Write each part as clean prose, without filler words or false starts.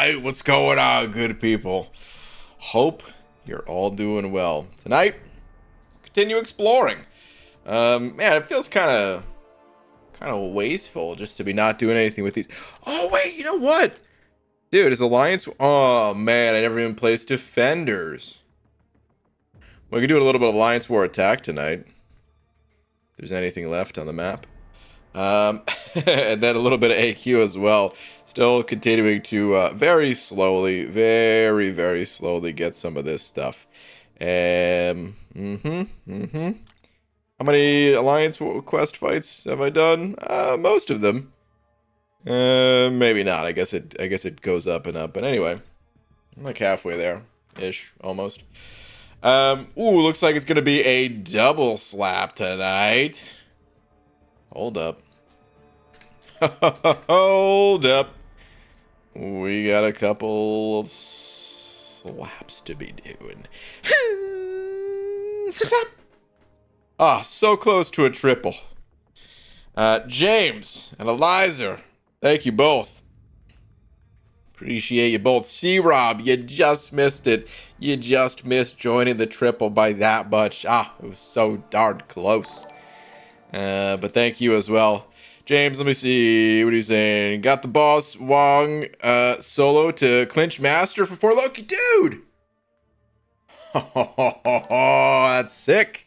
Alright, what's going on, good people? Hope you're all doing well. Tonight, continue exploring. Man, it feels kind of wasteful just to be not doing anything with these. Oh, wait, you know what? Dude, is Alliance... Oh, man, I never even placed Defenders. We can do a little bit of Alliance War attack tonight. If there's anything left on the map. And then a little bit of AQ as well. Still continuing to very slowly, very slowly get some of this stuff. How many Alliance Quest fights have I done? Most of them. Maybe not. I guess it goes up and up. But anyway, I'm like halfway there, ish, almost. Ooh, looks like it's gonna be a double slap tonight. Hold up. Hold up. We got a couple of slaps to be doing. Slap. Ah, so close to a triple. James and Eliza, thank you both. Appreciate you both. C-Rob, you just missed it. You just missed joining the triple by that much. Ah, it was so darn close. But thank you as well. James, let me see. What are you saying? Got the boss Wong solo to clinch master for 4 Loki. Dude! Oh, that's sick.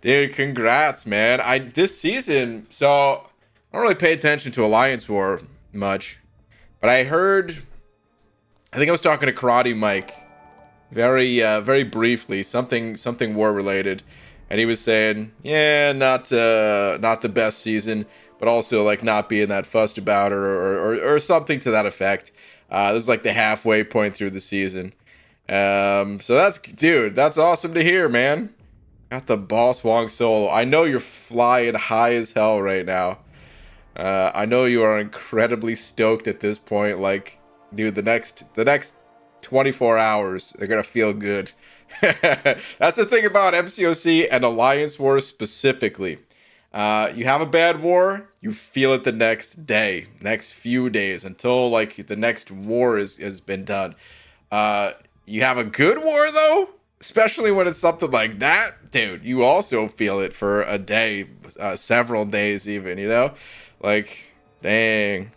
Dude, congrats, man. This season, so I don't really pay attention to Alliance War much. But I heard, I think I was talking to Karate Mike very briefly, something war related. And he was saying, yeah, not the best season, but also like not being that fussed about or something to that effect. This is like the halfway point through the season. So that's awesome to hear, man. Got the boss Wong solo. I know you're flying high as hell right now. I know you are incredibly stoked at this point. Like, dude, the next 24 hours are gonna feel good. That's the thing about MCOC and Alliance Wars specifically. You have a bad war, you feel it the next day, next few days, until like the next war has been done. You have a good war though, especially when it's something like that, dude. You also feel it for a day, several days even. You know, like dang.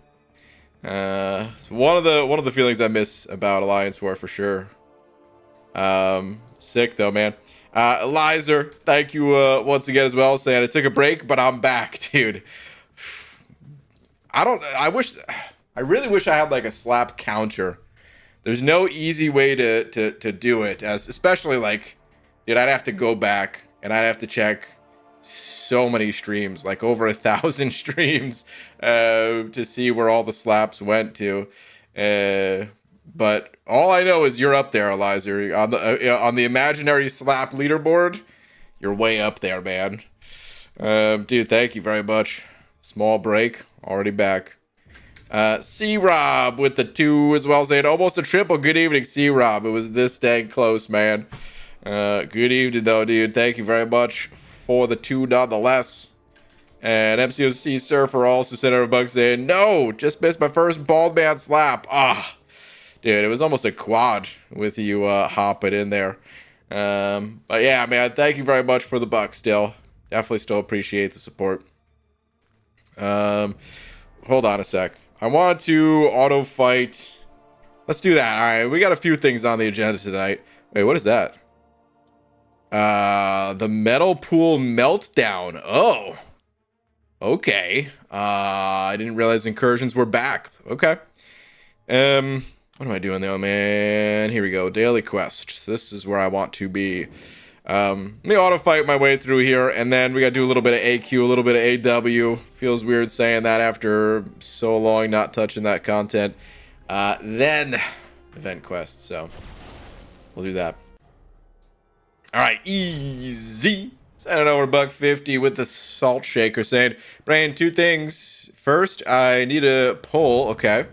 It's one of the feelings I miss about Alliance War for sure. Sick though, man. Eliza, thank you once again as well, saying I took a break, but I'm back, dude. I really wish I had like a slap counter. There's no easy way to do it, especially like, dude, I'd have to go back and I'd have to check so many streams, like over 1,000 streams, to see where all the slaps went to. But all I know is you're up there, Eliza. On the imaginary slap leaderboard, you're way up there, man. Dude, thank you very much. Small break, already back. C-Rob with the 2 as well, saying almost a triple. Good evening, C-Rob. It was this dang close, man. Good evening, though, dude. Thank you very much for the 2 nonetheless. And MCOC Surfer also sent out a bug saying, no, just missed my first bald man slap. Ah. Dude, it was almost a quad with you hopping in there. But yeah, man, thank you very much for the buck still. Definitely still appreciate the support. Hold on a sec. I want to auto fight. Let's do that. All right, we got a few things on the agenda tonight. Wait, what is that? The Metal Pool Meltdown. Oh. Okay. I didn't realize incursions were back. Okay. What am I doing though, man? Here we go. Daily quest. This is where I want to be. Let me auto fight my way through here, and then we gotta do a little bit of AQ, a little bit of AW. Feels weird saying that after so long not touching that content. Then event quest. So we'll do that. All right, easy. Sending over $1.50 with the salt shaker, saying, Brian, 2 things. First, I need a poll. Okay.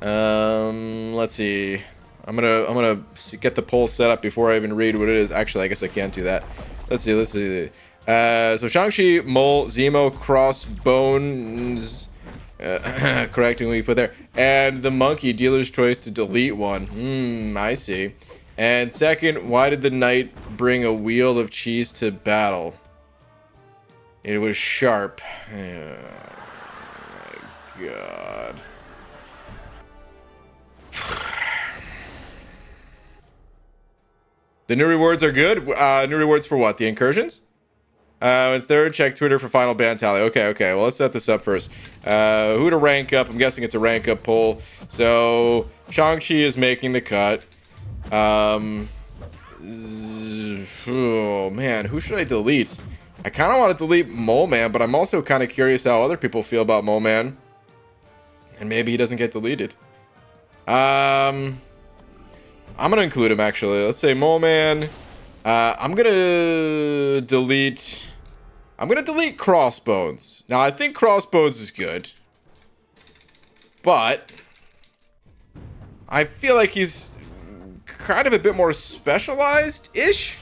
Let's see. I'm gonna get the poll set up before I even read what it is. Actually, I guess I can't do that. Let's see. So Shang-Chi, Mole, Zemo, Crossbones, correcting what you put there. And the monkey, dealer's choice to delete one. I see. And second, why did the knight bring a wheel of cheese to battle? It was sharp. Oh my god. The new rewards are good. New rewards for what? The incursions? And third, check Twitter for final ban tally. Okay. Well, let's set this up first. Who to rank up? I'm guessing it's a rank up poll. So Shang-Chi is making the cut. Oh man, who should I delete? I kind of want to delete Mole Man, but I'm also kind of curious how other people feel about Mole Man. And maybe he doesn't get deleted. I'm gonna include him actually. Let's say Mole Man. I'm gonna delete Crossbones. Now I think Crossbones is good, but I feel like he's kind of a bit more specialized-ish.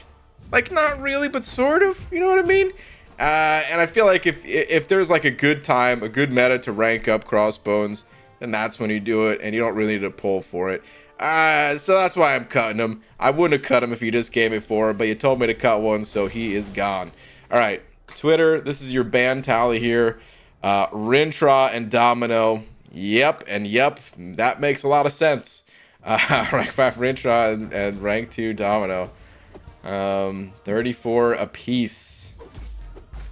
Like, not really, but sort of. You know what I mean? And I feel like if there's like a good time, a good meta to rank up Crossbones, then that's when you do it, and you don't really need to pull for it. So that's why I'm cutting him. I wouldn't have cut him if you just gave me 4, but you told me to cut one, so he is gone. All right, Twitter, this is your ban tally here. Rintra and Domino. Yep, that makes a lot of sense. Rank 5 Rintra and rank 2 Domino. 34 apiece.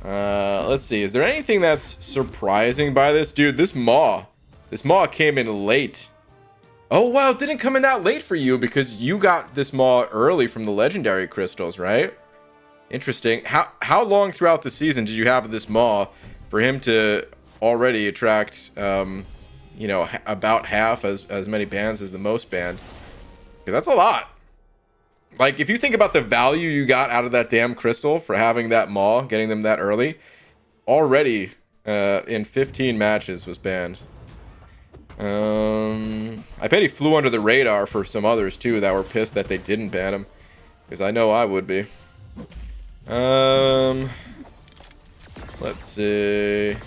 Let's see. Is there anything that's surprising by this? Dude, this Maw came in late. Oh, wow, it didn't come in that late for you because you got this Maw early from the legendary crystals, right? Interesting. How long throughout the season did you have this Maw for him to already attract, you know, about half as many bans as the most banned? Because that's a lot. Like, if you think about the value you got out of that damn crystal for having that Maw, getting them that early, already in 15 matches was banned. I bet he flew under the radar for some others too that were pissed that they didn't ban him, because I know I would be. Let's see.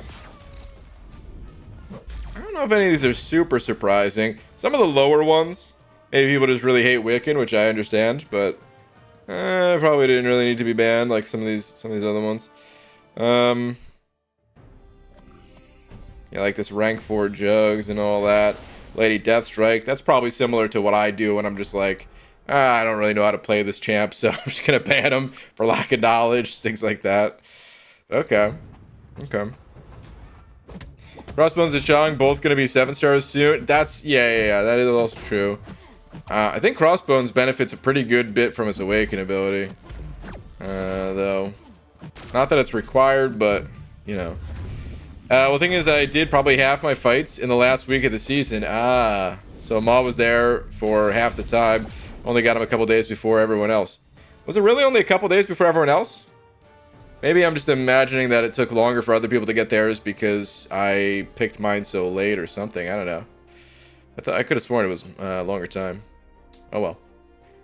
I don't know if any of these are super surprising. Some of the lower ones, maybe people just really hate Wiccan, which I understand, but probably didn't really need to be banned like some of these other ones. Yeah, like this rank 4 Jugs and all that. Lady Deathstrike, that's probably similar to what I do when I'm just like, I don't really know how to play this champ, so I'm just gonna ban him for lack of knowledge, things like that. Okay. Crossbones and Shang both gonna be 7 stars soon. That's yeah, that is also true. I think Crossbones benefits a pretty good bit from his Awaken ability. Though. Not that it's required, but, you know. Well, the thing is, I did probably half my fights in the last week of the season. So Maw was there for half the time. Only got him a couple days before everyone else. Was it really only a couple days before everyone else? Maybe I'm just imagining that it took longer for other people to get theirs because I picked mine so late or something. I don't know. I could have sworn it was a longer time. Oh well.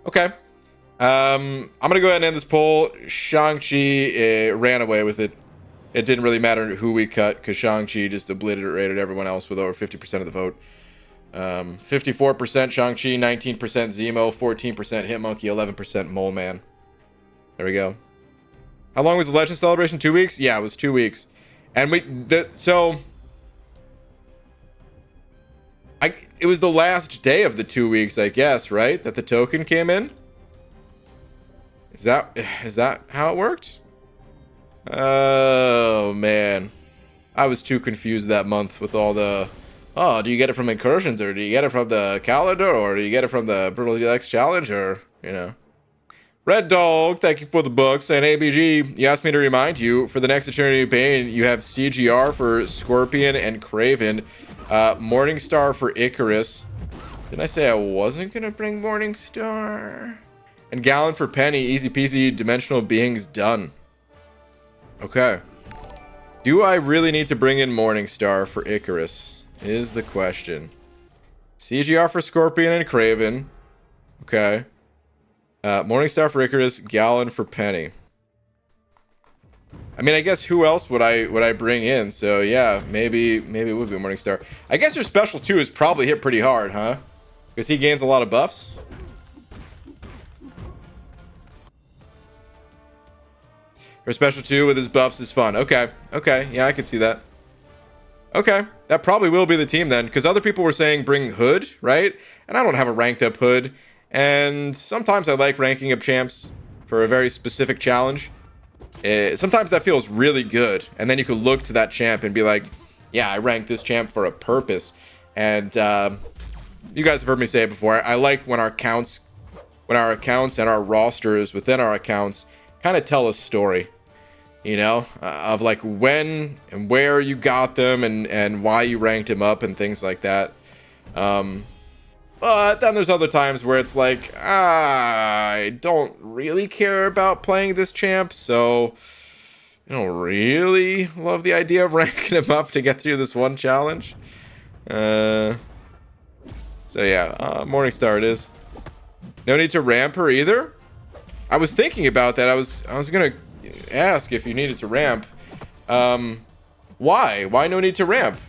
Okay. I'm gonna go ahead and end this poll. Shang-Chi ran away with it. It didn't really matter who we cut because Shang-Chi just obliterated everyone else with over 50% of the vote. 54% Shang-Chi, 19% Zemo, 14% Hitmonkey, 11% Mole Man. There we go. How long was the Legend Celebration? 2 weeks? Yeah, it was 2 weeks. And it was the last day of the 2 weeks, I guess, right? That the token came in? Is that how it worked? Oh, man. I was too confused that month with all the... Oh, do you get it from incursions, or do you get it from the calendar, or do you get it from the Brutal X challenge, or, you know. Red Dog, thank you for the books. And ABG, you asked me to remind you, for the next Eternity of Pain, you have CGR for Scorpion and Craven, Morningstar for Icarus. Didn't I say I wasn't going to bring Morningstar? And Gallon for Penny, easy peasy, Dimensional Beings done. Okay. Do I really need to bring in Morningstar for Icarus? Is the question. CGR for Scorpion and Craven. Okay. Morningstar for Icarus, Gallon for Penny. I mean, I guess who else would I bring in? So yeah, maybe it would be Morningstar. I guess your special 2 is probably hit pretty hard, huh? Because he gains a lot of buffs. Her special 2 with his buffs is fun. Okay, yeah, I can see that. Okay, that probably will be the team then, because other people were saying bring Hood, right? And I don't have a ranked up Hood, and sometimes I like ranking up champs for a very specific challenge. Sometimes that feels really good, and then you could look to that champ and be like, yeah, I ranked this champ for a purpose. And you guys have heard me say it before. I like when our accounts and our rosters within our accounts kind of tell a story, you know, of like when and where you got them and why you ranked him up and things like that. But then there's other times where it's like, I don't really care about playing this champ, so I don't really love the idea of ranking him up to get through this one challenge. So yeah, Morningstar it is. No need to ramp her either. I was thinking about that. I was gonna ask if you needed to ramp. Why? Why no need to ramp?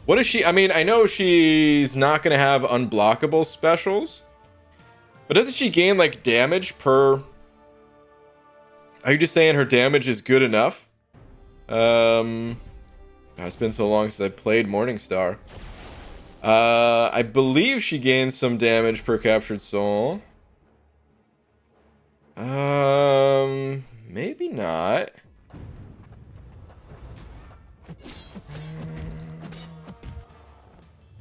What is she? I mean, I know she's not going to have unblockable specials, but doesn't she gain like damage per? Are you just saying her damage is good enough? It's been so long since I played Morningstar. I believe she gains some damage per captured soul. Maybe not.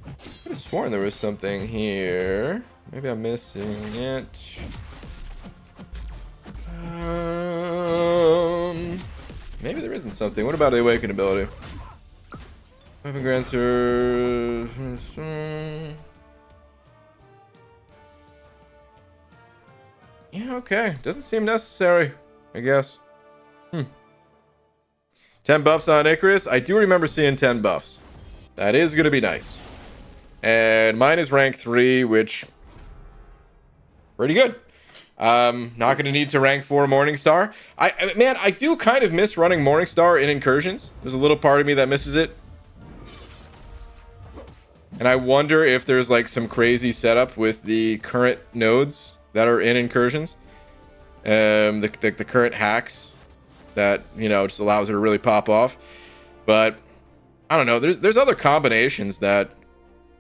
I could have sworn there was something here. Maybe I'm missing it. Maybe there isn't something. What about the awaken ability? Weapon grants her. Yeah, okay. Doesn't seem necessary, I guess. 10 buffs on Icarus. I do remember seeing 10 buffs. That is going to be nice. And mine is rank 3, which pretty good. Not going to need to rank 4 Morningstar. Man, I do kind of miss running Morningstar in incursions. There's a little part of me that misses it. And I wonder if there's like some crazy setup with the current nodes that are in incursions. The current hacks that, you know, just allows it to really pop off. But I don't know. There's other combinations that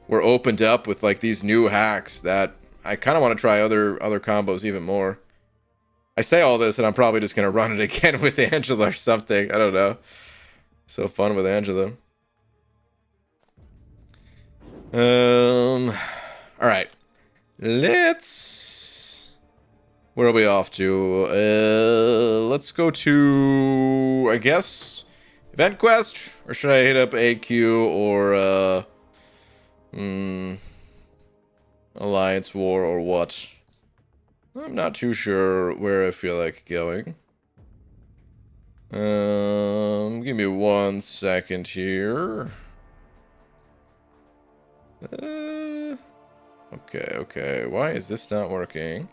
were opened up with like these new hacks that I kind of want to try other combos even more. I say all this and I'm probably just going to run it again with Angela or something. I don't know. So fun with Angela. All right. Where are we off to? Let's go to, I guess, event quest, or should I hit up AQ or Alliance War or what? I'm not too sure where I feel like going. Give me 1 second here. Okay. Why is this not working?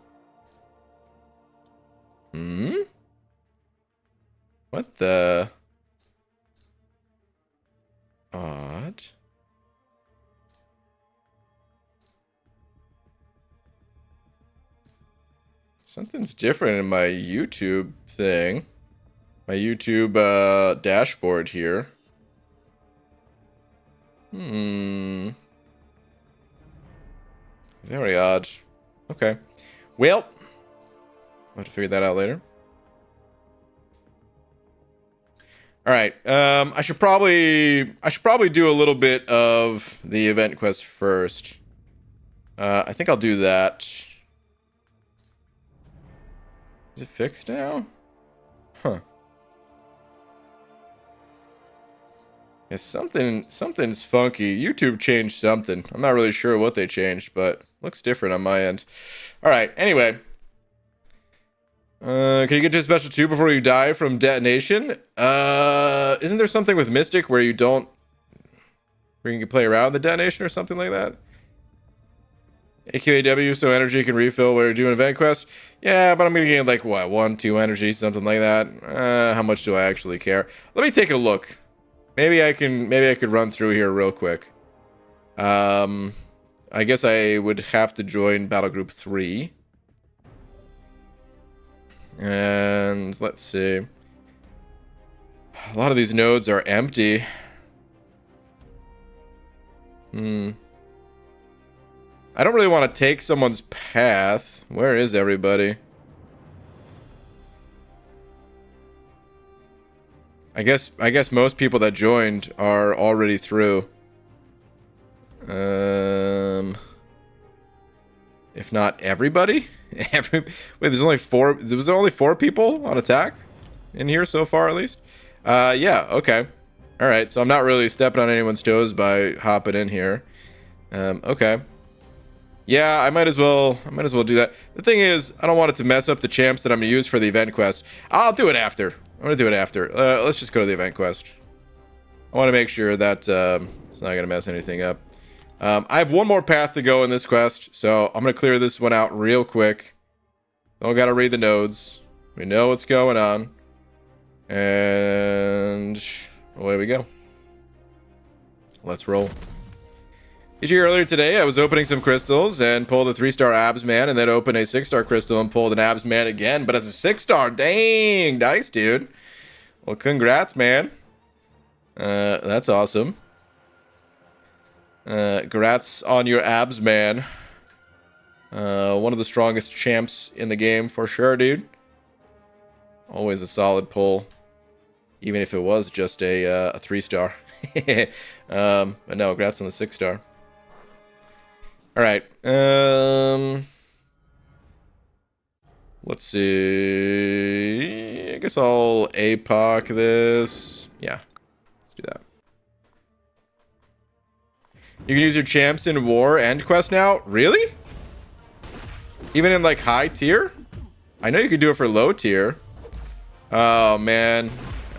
What the? Odd. Something's different in my YouTube thing. My YouTube dashboard here. Very odd. Okay. Well, I'll have to figure that out later. All right. I should probably do a little bit of the event quest first. I think I'll do that. Is it fixed now? Huh. Yeah, something's funky. YouTube changed something. I'm not really sure what they changed, but looks different on my end. All right. Anyway. Can you get to a special 2 before you die from detonation? Isn't there something with Mystic where you can play around the detonation or something like that? AQAW, so energy can refill while you're doing event quest. Yeah, but I'm gonna gain like what, 1, 2 energy, something like that. How much do I actually care? Let me take a look. Maybe I could run through here real quick. I guess I would have to join Battle Group 3. And let's see. A lot of these nodes are empty. I don't really want to take someone's path. Where is everybody? I guess most people that joined are already through. If not everybody? Wait, there's only 4. There was only 4 people on attack in here so far, at least. Yeah, okay. All right, so I'm not really stepping on anyone's toes by hopping in here. Okay. Yeah, I might as well do that. The thing is, I don't want it to mess up the champs that I'm gonna use for the event quest. I'll do it after. I'm gonna do it after. Let's just go to the event quest. I want to make sure that it's not gonna mess anything up. I have one more path to go in this quest, so I'm gonna clear this one out real quick. Don't gotta read the nodes. We know what's going on, and away we go. Let's roll. Earlier today, I was opening some crystals and pulled a 3-star abs man, and then opened a 6-star crystal and pulled an abs man again, but as a 6-star. Dang, nice, dude. Well, congrats, man. That's awesome. Congrats on your abs man. One of the strongest champs in the game for sure, dude. Always a solid pull, even if it was just a 3-star. But no, congrats on the 6-star. All right. Let's see. I guess I'll APOC this. Yeah, let's do that. You can use your champs in war and quest now? Really? Even in like high tier? I know you could do it for low tier. Oh man,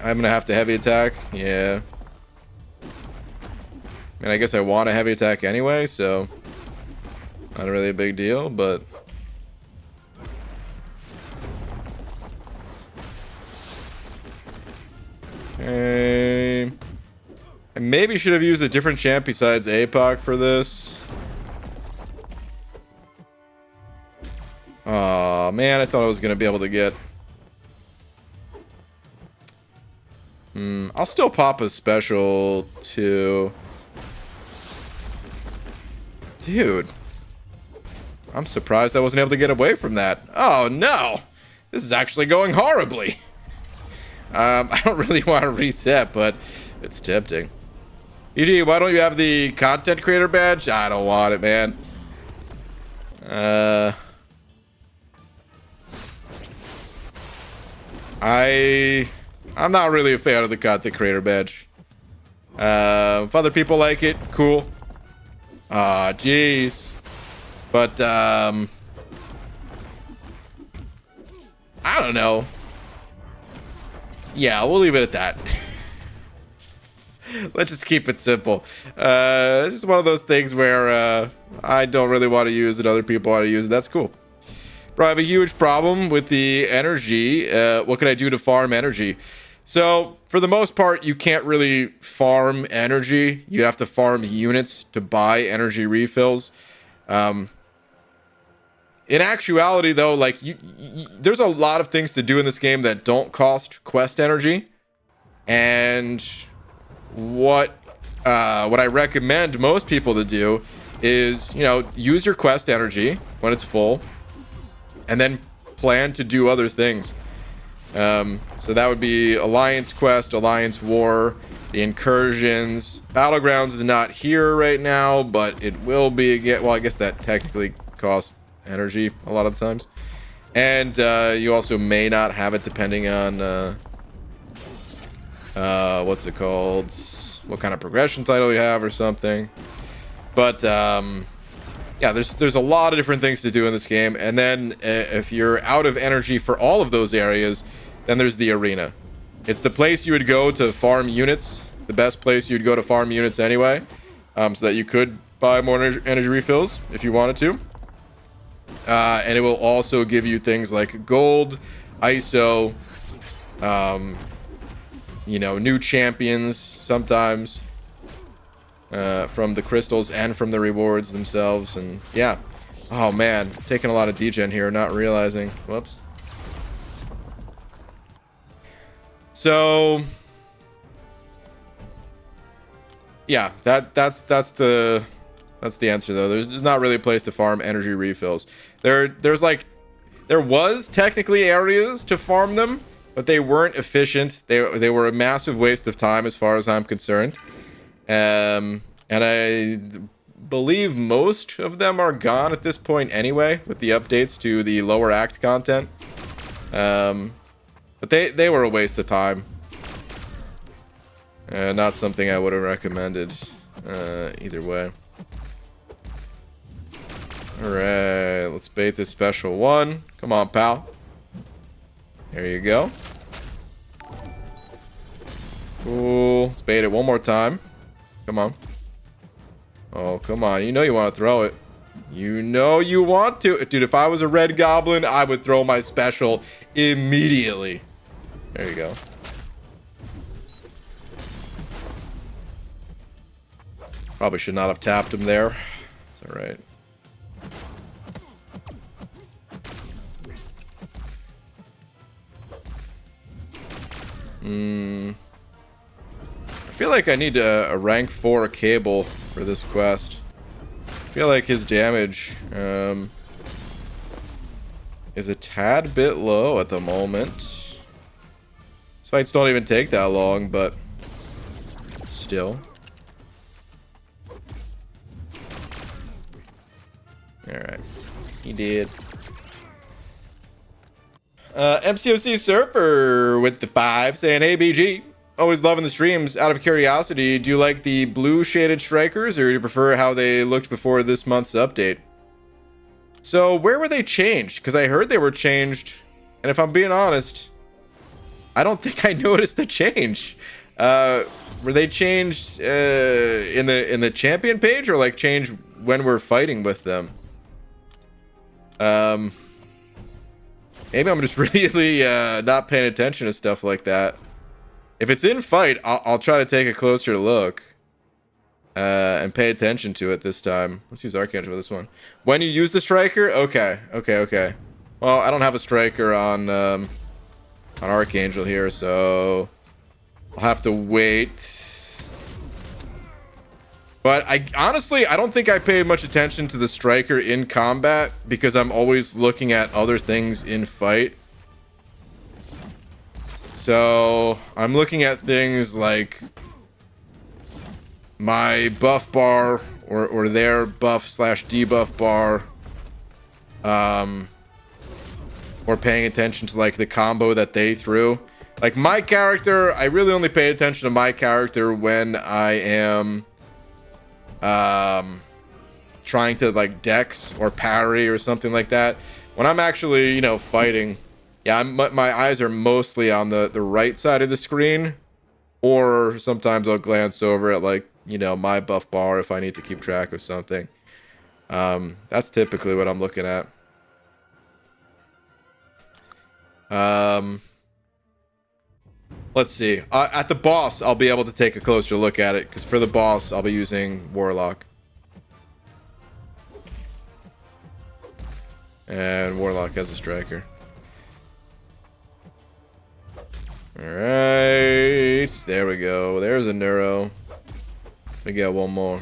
I'm gonna have to heavy attack. Yeah. And I guess I want a heavy attack anyway, so not really a big deal, but okay. I maybe should have used a different champ besides APOC for this. Oh man, I thought I was gonna be able to get. I'll still pop a special too. Dude, I'm surprised I wasn't able to get away from that. Oh no, this is actually going horribly. I don't really want to reset, but it's tempting. EG, why don't you have the content creator badge? I don't want it, man. I'm not really a fan of the content creator badge. If other people like it, cool. Ah, jeez. But I don't know. Yeah, we'll leave it at that. Let's just keep it simple. It's just one of those things where I don't really want to use it, other people want to use it. That's cool. Bro, I have a huge problem with the energy. What can I do to farm energy? So, for the most part, you can't really farm energy. You have to farm units to buy energy refills. In actuality, though, like there's a lot of things to do in this game that don't cost quest energy. And what I recommend most people to do is, you know, use your quest energy when it's full, and then plan to do other things. So that would be Alliance quest, Alliance war, the incursions. Battlegrounds is not here right now, but it will be again. Well, I guess that technically costs energy a lot of the times. And you also may not have it depending on what's it called? What kind of progression title you have or something. But yeah, there's a lot of different things to do in this game. And then if you're out of energy for all of those areas, then there's the arena. It's the place you would go to farm units. The best place you'd go to farm units anyway. So that you could buy more energy refills if you wanted to. And it will also give you things like gold, ISO, you know, new champions sometimes, from the crystals and from the rewards themselves. And yeah. Oh man, taking a lot of degen here, not realizing. Whoops. So yeah, that's the answer though. There's not really a place to farm energy refills. There was technically areas to farm them, but they weren't efficient. They were a massive waste of time as far as I'm concerned. And I believe most of them are gone at this point anyway, with the updates to the lower act content. But they were a waste of time. Not something I would have recommended either way. Alright, let's bait this special one. Come on, pal. There you go. Cool. Let's bait it one more time. Come on. Oh, come on. You know you want to throw it. You know you want to. Dude, if I was a red goblin, I would throw my special immediately. There you go. Probably should not have tapped him there. It's alright. I feel like I need a rank 4 cable for this quest. I feel like his damage is a tad bit low at the moment. These fights don't even take that long, but still. Alright. He did. MCOC Surfer with the 5 saying, "Hey BG, always loving the streams. Out of curiosity, do you like the blue shaded strikers, or do you prefer how they looked before this month's update?" So where were they changed? Because I heard they were changed, and if I'm being honest, I don't think I noticed the change. Were they changed in the champion page, or like changed when we're fighting with them? Maybe I'm just really not paying attention to stuff like that. If it's in fight, I'll try to take a closer look and pay attention to it this time. Let's use Archangel for this one. When you use the striker? Okay. Well, I don't have a striker on Archangel here, so I'll have to wait. But honestly, I don't think I pay much attention to the striker in combat because I'm always looking at other things in fight. So I'm looking at things like my buff bar or their buff / debuff bar. Or paying attention to like the combo that they threw. Like my character, I really only pay attention to my character when I am trying to like dex or parry or something like that. When I'm actually, you know, fighting, yeah, my eyes are mostly on the right side of the screen, or sometimes I'll glance over at like, you know, my buff bar if I need to keep track of something. That's typically what I'm looking at. Let's see. At the boss, I'll be able to take a closer look at it, because for the boss, I'll be using Warlock. And Warlock has a striker. Alright. There we go. There's a Neuro. We got one more.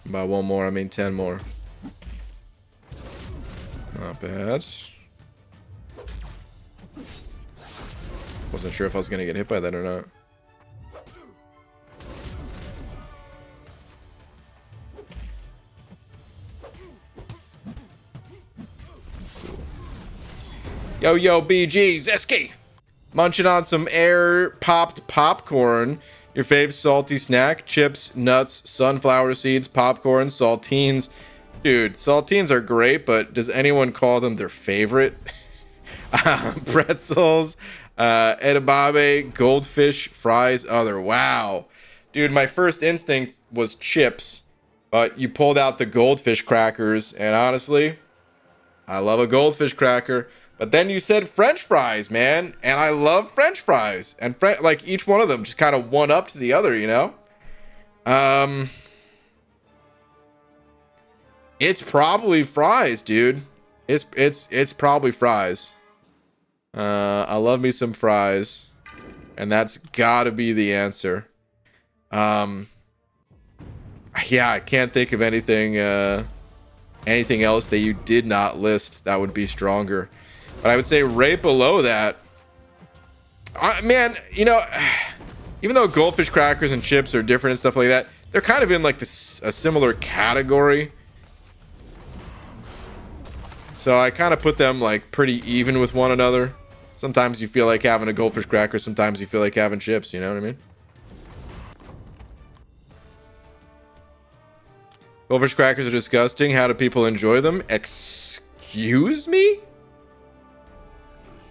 By one more, I mean 10 more. Not bad. Wasn't sure if I was going to get hit by that or not. Cool. Yo, BG, Zeski! Munching on some air-popped popcorn. Your fave salty snack? Chips, nuts, sunflower seeds, popcorn, saltines. Dude, saltines are great, but does anyone call them their favorite? Pretzels. Edamame, goldfish, fries, other. Wow. Dude, my first instinct was chips, but you pulled out the goldfish crackers, and honestly, I love a goldfish cracker. But then you said French fries, man, and I love French fries. And like each one of them just kind of one up to the other, you know. It's probably fries, dude. It's probably fries. I love me some fries, and that's gotta be the answer. Yeah, I can't think of anything else that you did not list that would be stronger. But I would say right below that, man, you know, even though goldfish crackers and chips are different and stuff like that, they're kind of in like a similar category. So I kind of put them like pretty even with one another. Sometimes you feel like having a goldfish cracker, sometimes you feel like having chips, you know what I mean? Goldfish crackers are disgusting. How do people enjoy them? Excuse me?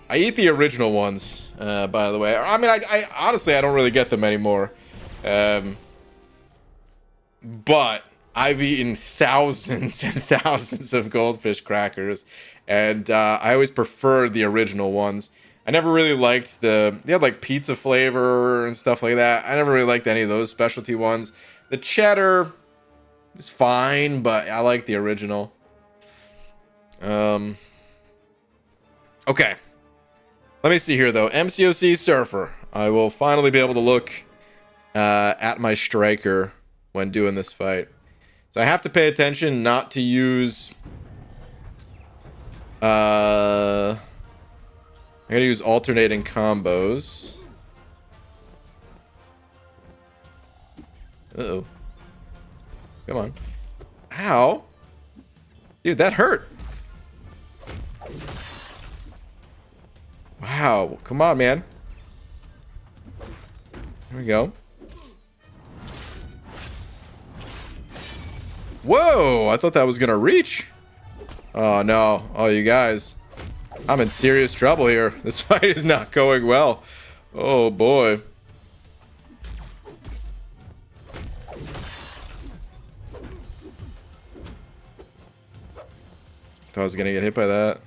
I eat the original ones, by the way. I mean, I honestly, I don't really get them anymore. But I've eaten thousands and thousands of goldfish crackers, and I always preferred the original ones. I never really liked they had like pizza flavor and stuff like that. I never really liked any of those specialty ones. The cheddar is fine, but I like the original. Okay. Let me see here, though. MCOC Surfer. I will finally be able to look at my striker when doing this fight. So I have to pay attention not to use... I gotta use alternating combos. Uh-oh. Come on. Ow. Dude, that hurt. Wow. Come on, man. Here we go. Whoa! I thought that was gonna reach. Oh, no. Oh, you guys. I'm in serious trouble here. This fight is not going well. Oh, boy. Thought I was gonna get hit by that.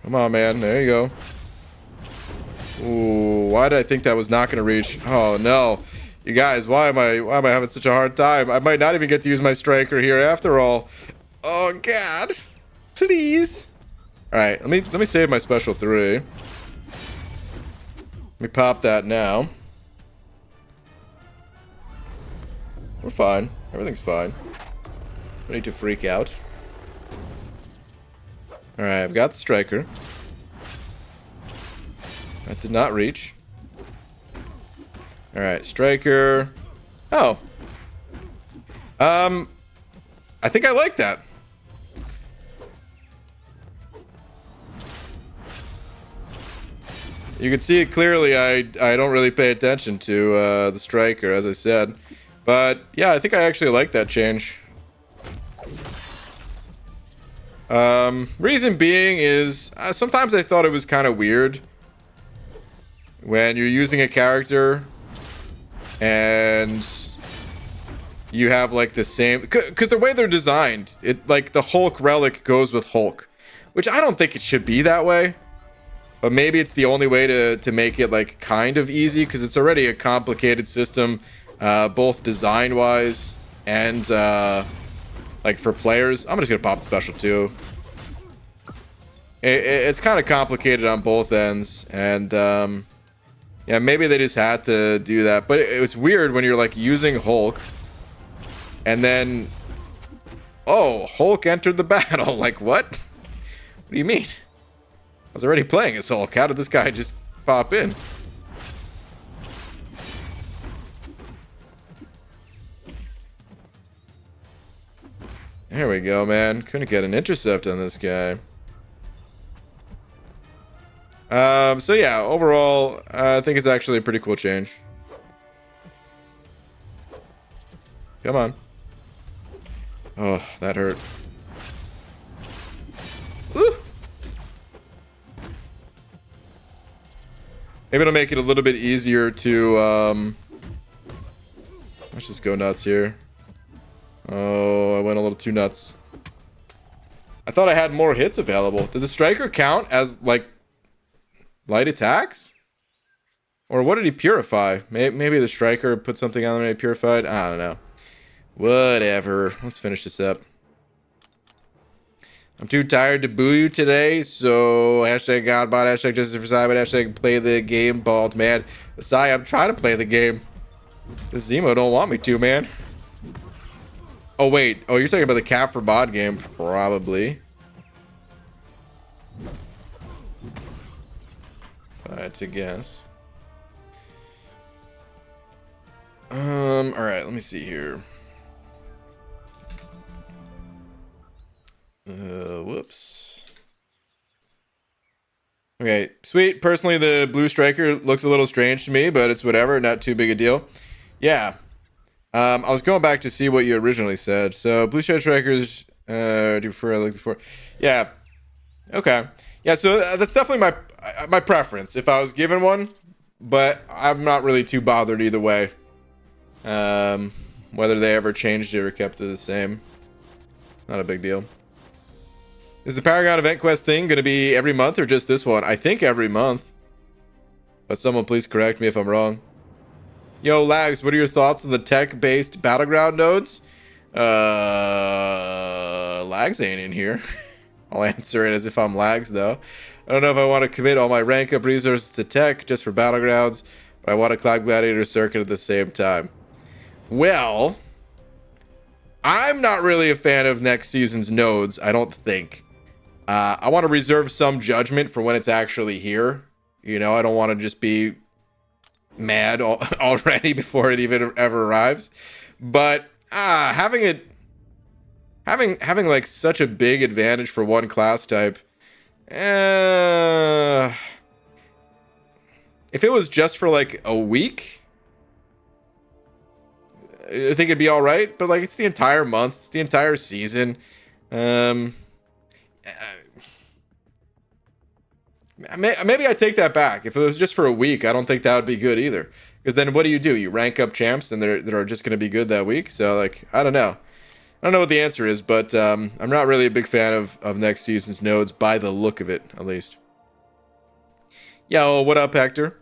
Come on, man. There you go. Ooh, why did I think that was not gonna reach? Oh no. You guys, why am I having such a hard time? I might not even get to use my striker here after all. Oh god. Please. Alright, let me save my special 3. Let me pop that now. We're fine. Everything's fine. No need to freak out. Alright, I've got the striker. That did not reach. Alright, striker. Oh. I think I like that. You can see it clearly. I don't really pay attention to the striker, as I said. But yeah, I think I actually like that change. Reason being is sometimes I thought it was kind of weird when you're using a character and you have like the same, because the way they're designed, it like the Hulk relic goes with Hulk, which I don't think it should be that way. But maybe it's the only way to make it like kind of easy, because it's already a complicated system, both design wise and like for players. I'm just gonna pop the special too. It's kind of complicated on both ends, and yeah, maybe they just had to do that. But it was weird when you're like using Hulk, and then oh, Hulk entered the battle. Like what? What do you mean? I was already playing as Hulk. How did this guy just pop in? There we go, man. Couldn't get an intercept on this guy. So yeah, overall, I think it's actually a pretty cool change. Come on. Oh, that hurt. Ooh. Maybe it'll make it a little bit easier to, let's just go nuts here. Oh, I went a little too nuts. I thought I had more hits available. Did the striker count as, like, light attacks? Or what did he purify? Maybe the striker put something on there and he purified? I don't know. Whatever. Let's finish this up. I'm too tired to boo you today, so hashtag Godbot, hashtag Justice for Cyber, hashtag play the game, bald man. Asai, I'm trying to play the game. This Zemo don't want me to, man. Oh, wait. Oh, you're talking about the Cap for Bod game. Probably. If I had to guess. Alright, let me see here. Whoops. Okay, sweet. Personally, the blue striker looks a little strange to me, but it's whatever. Not too big a deal. Yeah. I was going back to see what you originally said. So, blue strikers, do you prefer I looked before? Yeah. Okay. Yeah, so that's definitely my preference if I was given one, but I'm not really too bothered either way. Whether they ever changed it or kept it the same. Not a big deal. Is the Paragon Event Quest thing going to be every month or just this one? I think every month. But someone please correct me if I'm wrong. Yo, Lags, what are your thoughts on the tech-based Battleground nodes? Lags ain't in here. I'll answer it as if I'm Lags, though. I don't know if I want to commit all my rank-up resources to tech just for Battlegrounds, but I want to climb Gladiator Circuit at the same time. Well, I'm not really a fan of next season's nodes, I don't think. I want to reserve some judgment for when it's actually here. You know, I don't want to just be mad already before it even ever arrives. But having like such a big advantage for one class type, if it was just for like a week, I think it'd be all right. But like, it's the entire month, it's the entire season. Maybe I take that back. If it was just for a week, I don't think that would be good either. Because then what do? You rank up champs and that are just going to be good that week. So like, I don't know. I don't know what the answer is, but I'm not really a big fan of next season's nodes by the look of it, at least. Yo, what up, Hector?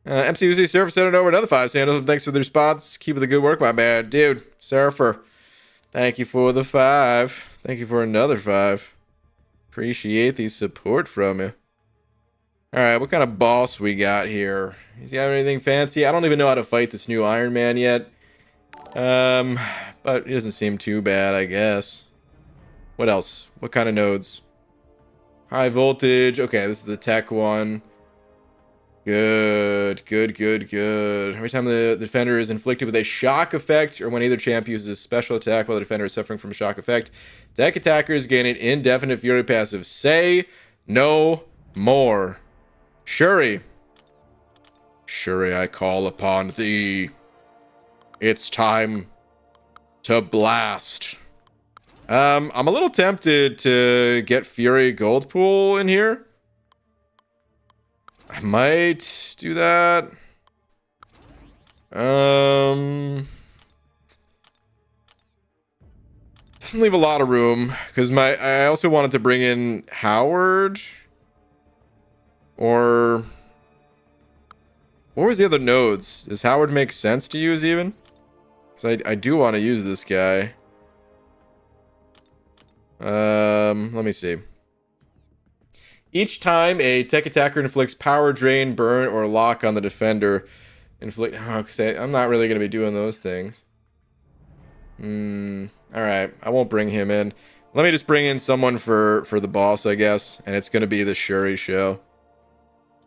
MC Uzi Surfer sending over another 5 sandals. Thanks for the response. Keep up the good work, my man. Dude, Surfer, thank you for the 5. Thank you for another 5. Appreciate the support from you. Alright, what kind of boss we got here? Does he have anything fancy? I don't even know how to fight this new Iron Man yet. But he doesn't seem too bad, I guess. What else? What kind of nodes? High voltage. Okay, this is the tech one. Good. Every time the defender is inflicted with a shock effect, or when either champ uses a special attack while the defender is suffering from a shock effect, deck attackers gain an indefinite fury passive. Say no more. Shuri, I call upon thee. It's time to blast. I'm a little tempted to get Fury Gold Pool in here. I might do that. Doesn't leave a lot of room because I also wanted to bring in Howard. Or what was the other nodes? Does Howard make sense to use even? Because I do want to use this guy. Let me see. Each time a tech attacker inflicts power drain, burn, or lock on the defender, I'm not really going to be doing those things. Alright, I won't bring him in. Let me just bring in someone for the boss, I guess. And it's going to be the Shuri show.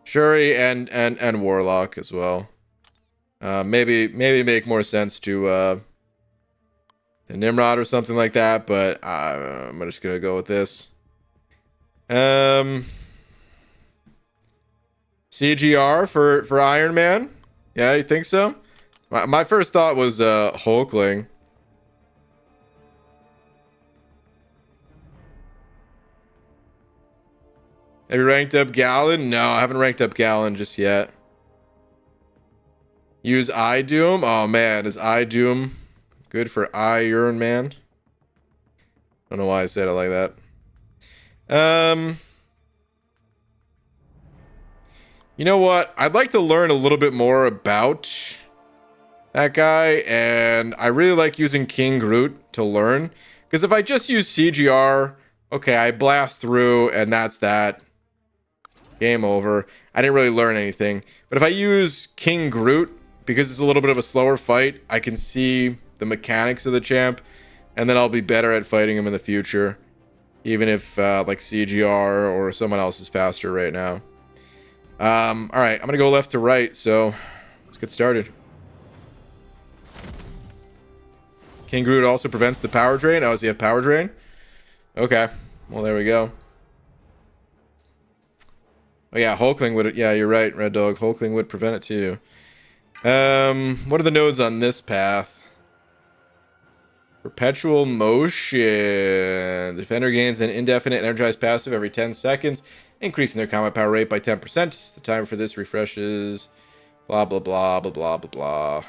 Shuri and Warlock as well. Maybe make more sense to Nimrod or something like that, but I'm just going to go with this. CGR for Iron Man? Yeah, you think so? My first thought was Hulkling. Have you ranked up Gallon? No, I haven't ranked up Gallon just yet. Use iDoom? Oh man, is iDoom good for Iron Man? Don't know why I said it like that. You know what? I'd like to learn a little bit more about that guy, and I really like using King Groot to learn. Because if I just use CGR, okay, I blast through, and that's that. Game over. I didn't really learn anything. But if I use King Groot, because it's a little bit of a slower fight, I can see the mechanics of the champ, and then I'll be better at fighting him in the future. Even if, like, CGR or someone else is faster right now. Alright, I'm gonna go left to right, so let's get started. King Groot also prevents the power drain. Oh, does he have power drain? Okay. Well, there we go. Oh yeah, Hulkling would... Yeah, you're right, Red Dog. Hulkling would prevent it too. What are the nodes on this path? Perpetual motion. The defender gains an indefinite energized passive every 10 seconds, increasing their combat power rate by 10%. The timer for this refreshes. Blah, blah, blah, blah, blah, blah, blah.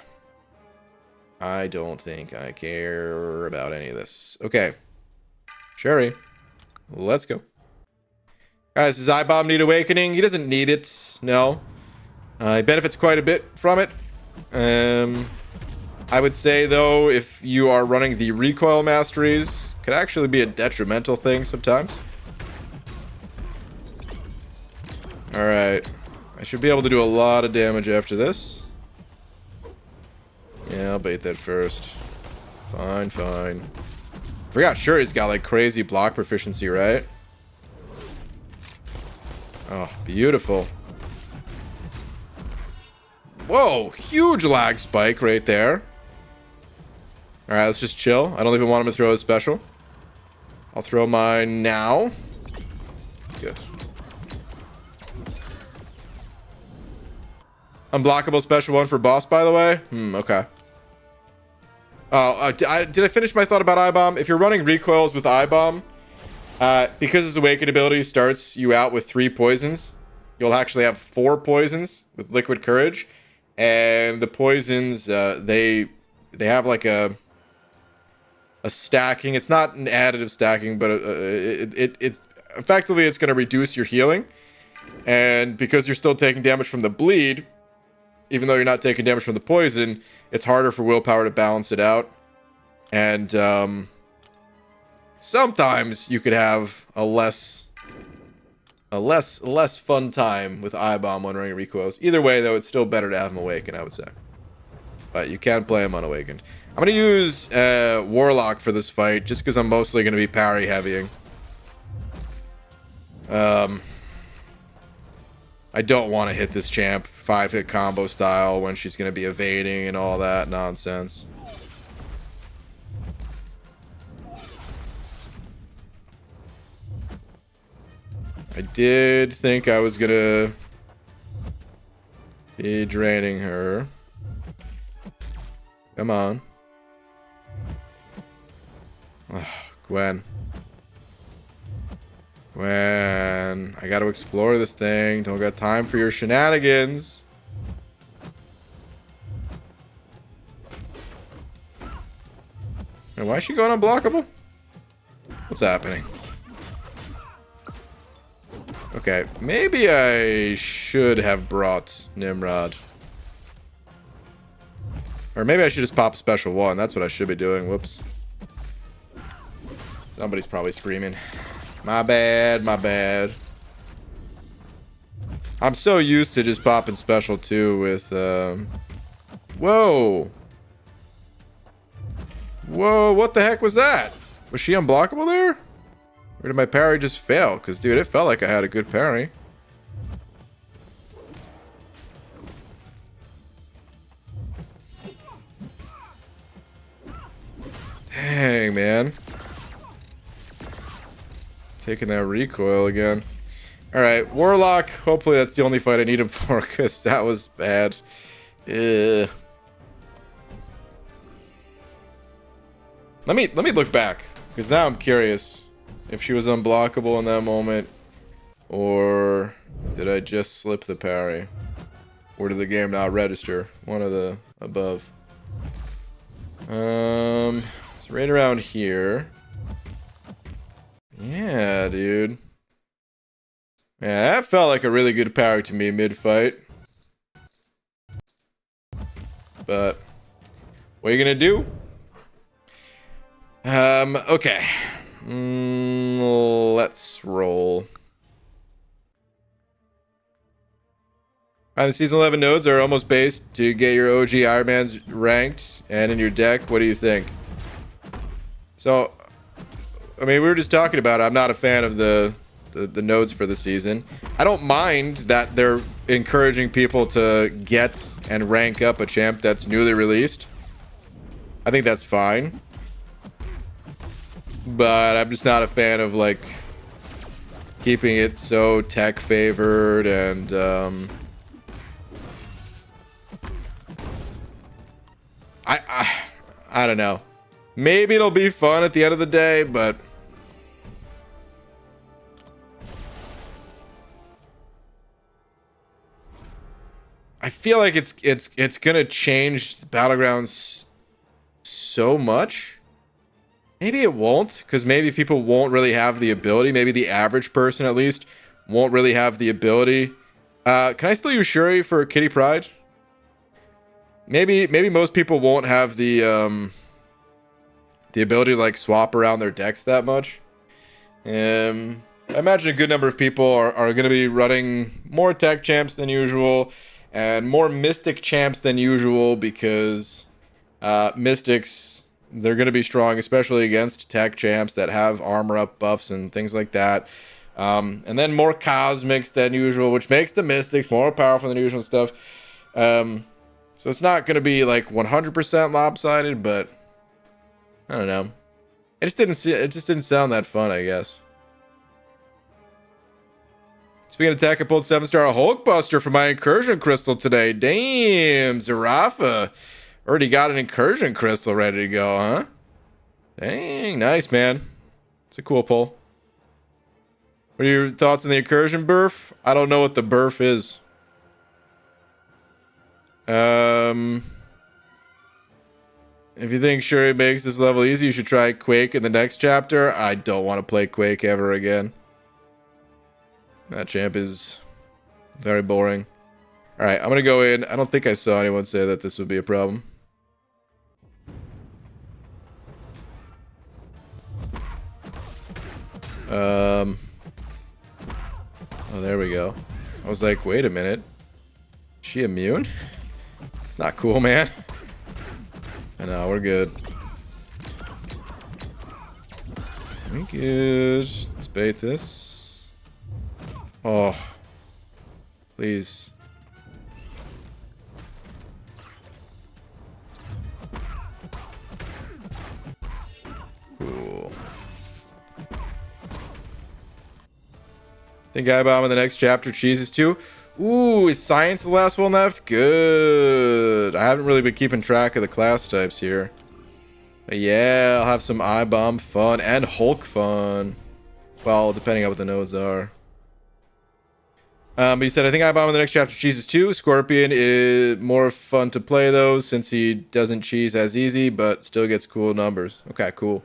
I don't think I care about any of this. Okay. Sherry. Let's go. Guys, does iBomb need awakening? He doesn't need it. No. He benefits quite a bit from it. I would say, though, if you are running the recoil masteries, could actually be a detrimental thing sometimes. Alright. I should be able to do a lot of damage after this. Yeah, I'll bait that first. Fine, fine. Forgot, sure, he's got, like, crazy block proficiency, right? Oh, beautiful. Whoa, huge lag spike right there. Alright, let's just chill. I don't even want him to throw his special. I'll throw mine now. Good. Unblockable special one for boss, by the way? Okay. Oh, did I finish my thought about iBomb? If you're running recoils with iBomb, because his awakened ability starts you out with 3 poisons, you'll actually have 4 poisons with Liquid Courage. And the poisons, they have like a stacking. It's not an additive stacking, but it's effectively it's going to reduce your healing. And because you're still taking damage from the bleed, even though you're not taking damage from the poison, it's harder for willpower to balance it out. And sometimes you could have a less fun time with iBomb when running recoils. Either way, though, it's still better to have him awakened, I would say. But you can play him unawakened. I'm going to use Warlock for this fight, just because I'm mostly going to be parry heavying. I don't want to hit this champ 5-hit combo style when she's going to be evading and all that nonsense. I did think I was gonna be draining her. Come on. Ugh, Gwen. Gwen. I gotta explore this thing. Don't got time for your shenanigans. And why is she going unblockable? What's happening? Okay, maybe I should have brought Nimrod. Or maybe I should just pop special one. That's what I should be doing. Whoops. Somebody's probably screaming. My bad, my bad. I'm so used to just popping special two with, Whoa! Whoa, what the heck was that? Was she unblockable there? Or did my parry just fail? Because, dude, it felt like I had a good parry. Dang, man. Taking that recoil again. Alright, Warlock. Hopefully that's the only fight I need him for, because that was bad. Let me look back, because now I'm curious if she was unblockable in that moment, or Did I just slip the parry? Or did the game not register? One of the above. It's right around here. Yeah, dude. Yeah, that felt like a really good parry to me mid-fight. But what are you gonna do? Okay. Let's roll. The season 11 nodes are almost based to get your OG Iron Man's ranked and in your deck. What do you think? So, I mean, we were just talking about it. I'm not a fan of the nodes for the season. I don't mind that they're encouraging people to get and rank up a champ that's newly released. I think that's fine. But I'm just not a fan of, like, keeping it so tech favored and, I don't know. Maybe it'll be fun at the end of the day, but I feel like it's gonna change the battlegrounds so much. Maybe it won't, because maybe people won't really have the ability. Maybe the average person, at least, won't really have the ability. Can I still use Shuri for Kitty Pride? Maybe most people won't have the ability to, like, swap around their decks that much. I imagine a good number of people are going to be running more tech champs than usual and more mystic champs than usual, because mystics, they're going to be strong, especially against tech champs that have armor up buffs and things like that. And then more cosmics than usual, which makes the mystics more powerful than usual stuff. So it's not going to be like 100% lopsided, but I don't know. It just didn't sound that fun, I guess. Speaking of tech, I pulled 7-star Hulkbuster for my incursion crystal today. Damn, Zarafa. Already got an incursion crystal ready to go, huh? Dang, nice, man. It's a cool pull. What are your thoughts on the incursion burf? I don't know what the burf is. If you think Shuri makes this level easy, you should try Quake in the next chapter. I don't want to play Quake ever again. That champ is very boring. Alright, I'm gonna go in. I don't think I saw anyone say that this would be a problem. Oh, there we go. I was like, wait a minute. Is she immune? It's not cool, man. I know, we're good. We good. Let's bait this. Oh. Please. Cool. Think I bomb in the next chapter cheeses too. Ooh, is science the last one left? Good. I haven't really been keeping track of the class types here. But yeah, I'll have some I-bomb fun and Hulk fun. Well, depending on what the nodes are. But you said, I think I-bomb in the next chapter cheeses too. Scorpion is more fun to play though, since he doesn't cheese as easy, but still gets cool numbers. Okay, cool.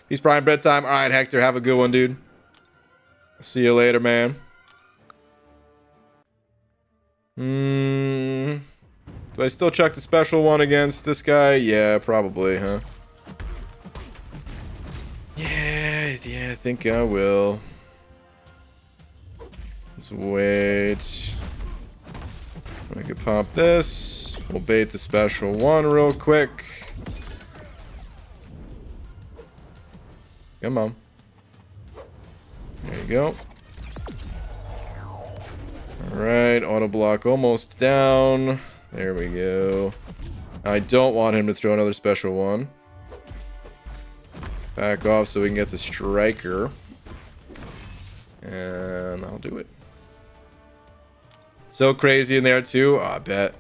Peace, Brian, bread time. All right, Hector, have a good one, dude. See you later, man. Do I still chuck the special one against this guy? Yeah, probably, huh? Yeah, I think I will. Let's wait. I could pop this. We'll bait the special one real quick. Come on. There you go. Alright, auto block almost down. There we go. I don't want him to throw another special one. Back off so we can get the striker. And I'll do it. So crazy in there too. Oh, I bet.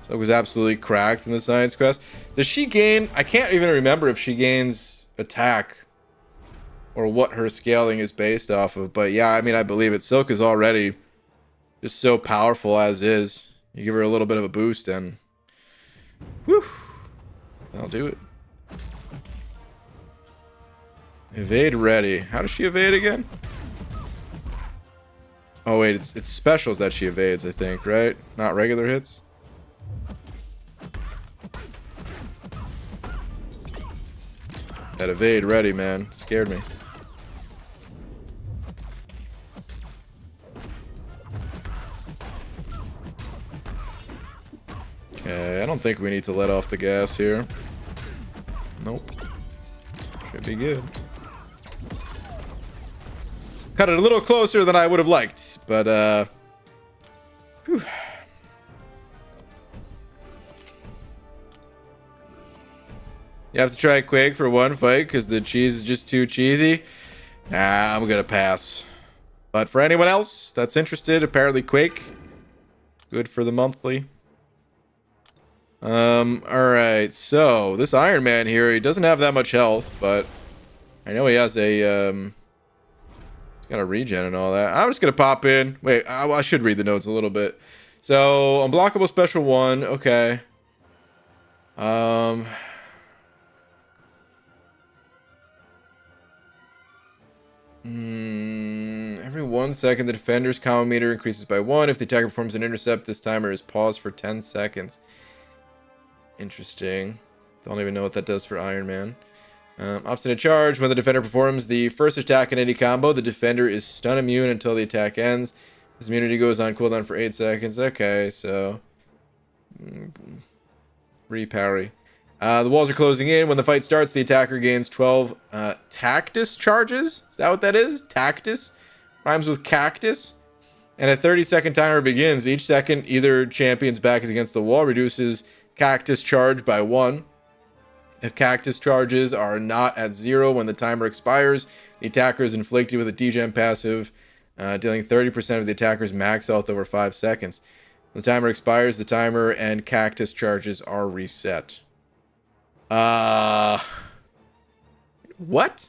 So it was absolutely cracked in the science quest. Does she gain? I can't even remember if she gains attack or what her scaling is based off of. But yeah, I mean, I believe it. Silk is already just so powerful as is. You give her a little bit of a boost and whew, that'll do it. Evade ready. How does she evade again? Oh wait, it's specials that she evades, I think, right? Not regular hits. That evade ready, man. It scared me. Okay, I don't think we need to let off the gas here. Nope. Should be good. Cut it a little closer than I would have liked, but whew. You have to try Quake for one fight because the cheese is just too cheesy. Nah, I'm gonna pass. But for anyone else that's interested, apparently Quake, good for the monthly. Alright, so this Iron Man here, he doesn't have that much health, but I know he has a he's got a regen and all that. I'm just gonna pop in. Wait, I should read the notes a little bit. So, unblockable special 1, okay. Every 1 second, the defender's combo meter increases by 1. If the attacker performs an intercept, this timer is paused for 10 seconds. Interesting. Don't even know what that does for Iron Man. Obstinate charge. When the defender performs the first attack in any combo, the defender is stun immune until the attack ends. This immunity goes on cooldown for 8 seconds. Okay, so... reparry. The walls are closing in. When the fight starts, the attacker gains 12 Tactus charges. Is that what that is? Tactus? Rhymes with cactus. And a 30-second timer begins. Each second, either champion's back is against the wall, reduces cactus charge by 1. If cactus charges are not at 0 when the timer expires, the attacker is inflicted with a degen passive, dealing 30% of the attacker's max health over 5 seconds. When the timer expires, the timer and cactus charges are reset. What?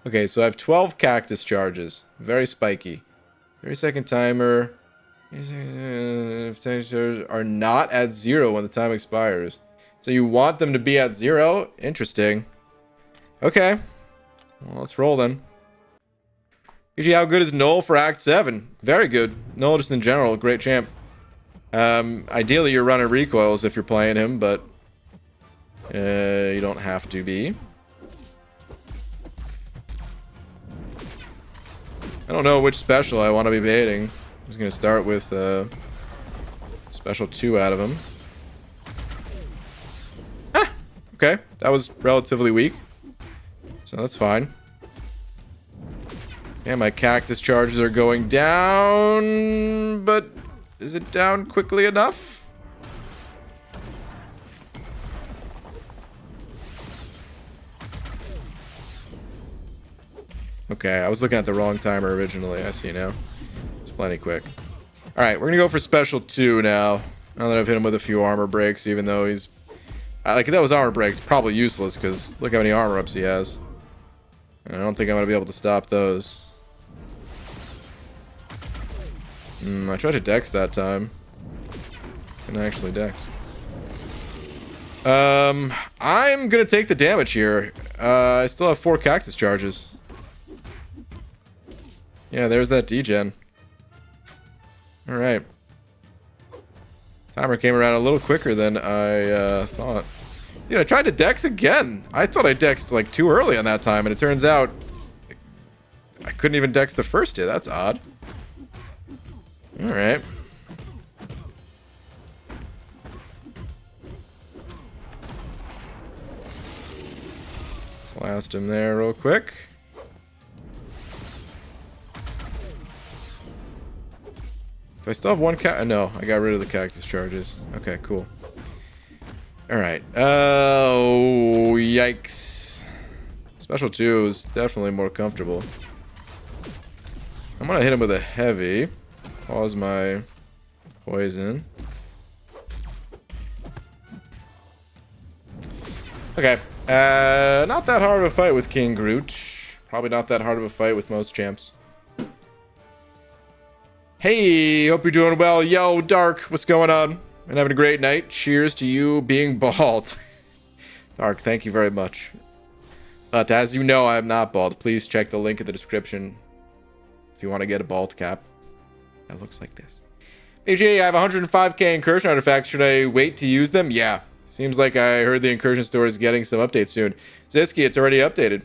Okay, so I have 12 cactus charges. Very spiky. 30-second timer. Are not at 0 when the time expires. So you want them to be at 0? Interesting. Okay. Well, let's roll then. Usually, how good is Noel for Act 7? Very good. Noel just in general, great champ. Ideally, you're running recoils if you're playing him, but you don't have to be. I don't know which special I want to be baiting. I'm just going to start with special 2 out of him. Ah, okay, that was relatively weak. So that's fine. Yeah, my cactus charges are going down, but is it down quickly enough? Okay, I was looking at the wrong timer originally. I see now. It's plenty quick. Alright, we're gonna go for special 2 now. Now that I've hit him with a few armor breaks, even though he's... like, if that was armor breaks, probably useless, because look how many armor ups he has. And I don't think I'm gonna be able to stop those. I tried to dex that time. Couldn't actually dex. I'm gonna take the damage here. I still have 4 cactus charges. Yeah, there's that degen. Alright. Timer came around a little quicker than I thought. Dude, I tried to dex again. I thought I dexed like too early on that time, and it turns out I couldn't even dex the first hit. That's odd. Alright. Blast him there real quick. Do I still have 1 No, I got rid of the cactus charges. Okay, cool. Alright. Oh, yikes. Special 2 is definitely more comfortable. I'm gonna hit him with a heavy. Pause my poison. Okay. Not that hard of a fight with King Groot. Probably not that hard of a fight with most champs. Hey, hope you're doing well. Yo, Dark, what's going on? And having a great night. Cheers to you being bald. Dark, thank you very much. But as you know, I am not bald. Please check the link in the description if you want to get a bald cap. That looks like this. AJ, I have 105k incursion artifacts. Should I wait to use them? Yeah. Seems like I heard the incursion store is getting some updates soon. Ziski, it's already updated.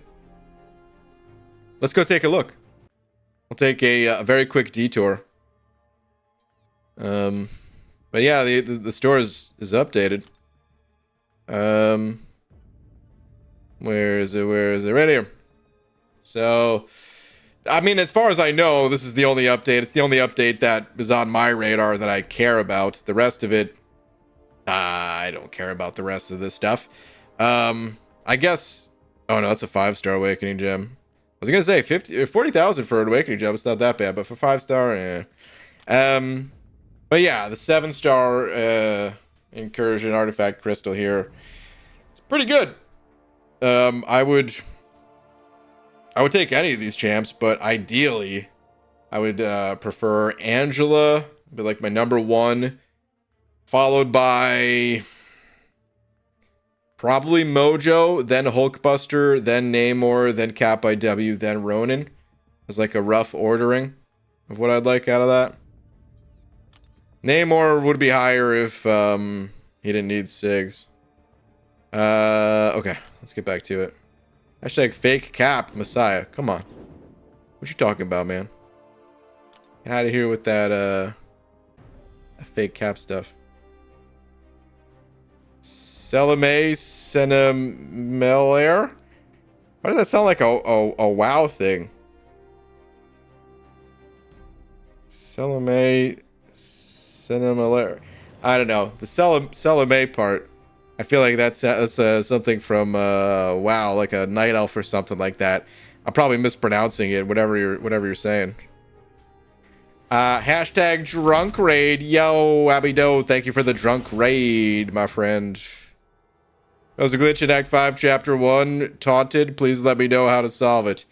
Let's go take a look. We'll take a very quick detour. But yeah, the store is updated. Where is it? Where is it? Right here. So, I mean, as far as I know, this is the only update. It's the only update that is on my radar that I care about. The rest of it, I don't care about the rest of this stuff. I guess. Oh no, that's a 5-star awakening gem. I was gonna say 40,000 for an awakening gem. It's not that bad, but for 5-star, yeah. But yeah, the 7-star incursion artifact crystal here. It's pretty good. I would take any of these champs, but ideally, I would prefer Angela, be like my number 1, followed by probably Mojo, then Hulkbuster, then Namor, then Cap IW, then Ronin. As like a rough ordering of what I'd like out of that. Namor would be higher if he didn't need SIGs. Okay, let's get back to it. Hashtag fake Cap Messiah. Come on. What you talking about, man? Get out of here with that fake Cap stuff. Selame Senemelair? Why does that sound like a WoW thing? Selame Senemelair. I don't know. The Selame part. I feel like that's something from WoW, like a night elf or something like that. I'm probably mispronouncing it. Whatever you're saying. Hashtag drunk raid. Yo, Abido, thank you for the drunk raid, my friend. There was a glitch in Act 5, Chapter 1. Taunted. Please let me know how to solve it.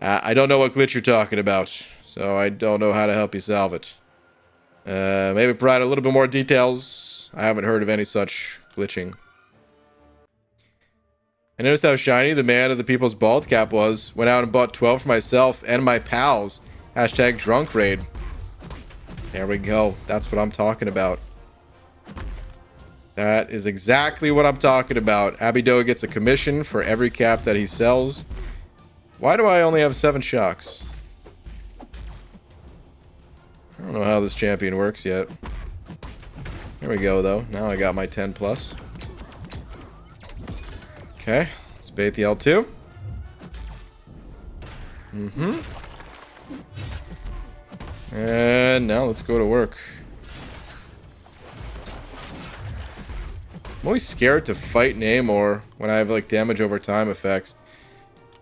I don't know what glitch you're talking about, so I don't know how to help you solve it. Maybe provide a little bit more details. I haven't heard of any such glitching. I noticed how shiny the man of the people's bald cap was. Went out and bought 12 for myself and my pals. Hashtag drunk raid. There we go. That's what I'm talking about. That is exactly what I'm talking about. Abido gets a commission for every cap that he sells. Why do I only have 7 shocks? I don't know how this champion works yet. Here we go, though. Now I got my 10 plus. Okay. Let's bait the L2. And now let's go to work. I'm always scared to fight Namor when I have like damage over time effects.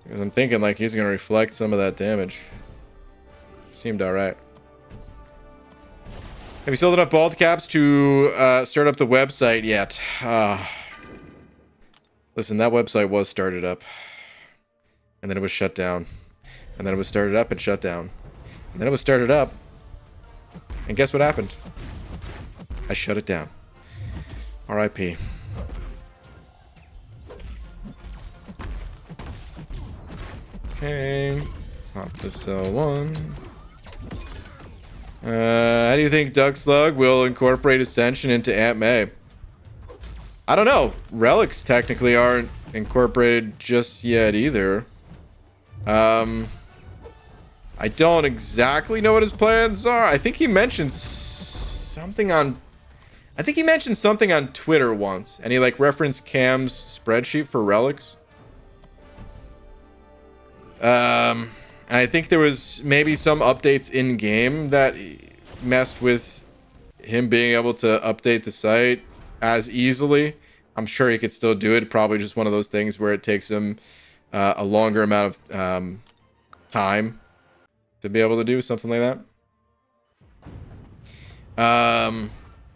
Because I'm thinking like he's going to reflect some of that damage. Seemed alright. Have you sold enough bald caps to start up the website yet? Listen, that website was started up. And then it was shut down. And then it was started up and shut down. And then it was started up. And guess what happened? I shut it down. R.I.P. Okay. Pop this L1. How do you think Duck Slug will incorporate Ascension into Aunt May? I don't know. Relics technically aren't incorporated just yet either. I don't exactly know what his plans are. I think he mentioned something on... I think he mentioned something on Twitter once. And he like referenced Cam's spreadsheet for relics. And I think there was maybe some updates in-game that messed with him being able to update the site as easily. I'm sure he could still do it. Probably just one of those things where it takes him a longer amount of time to be able to do something like that.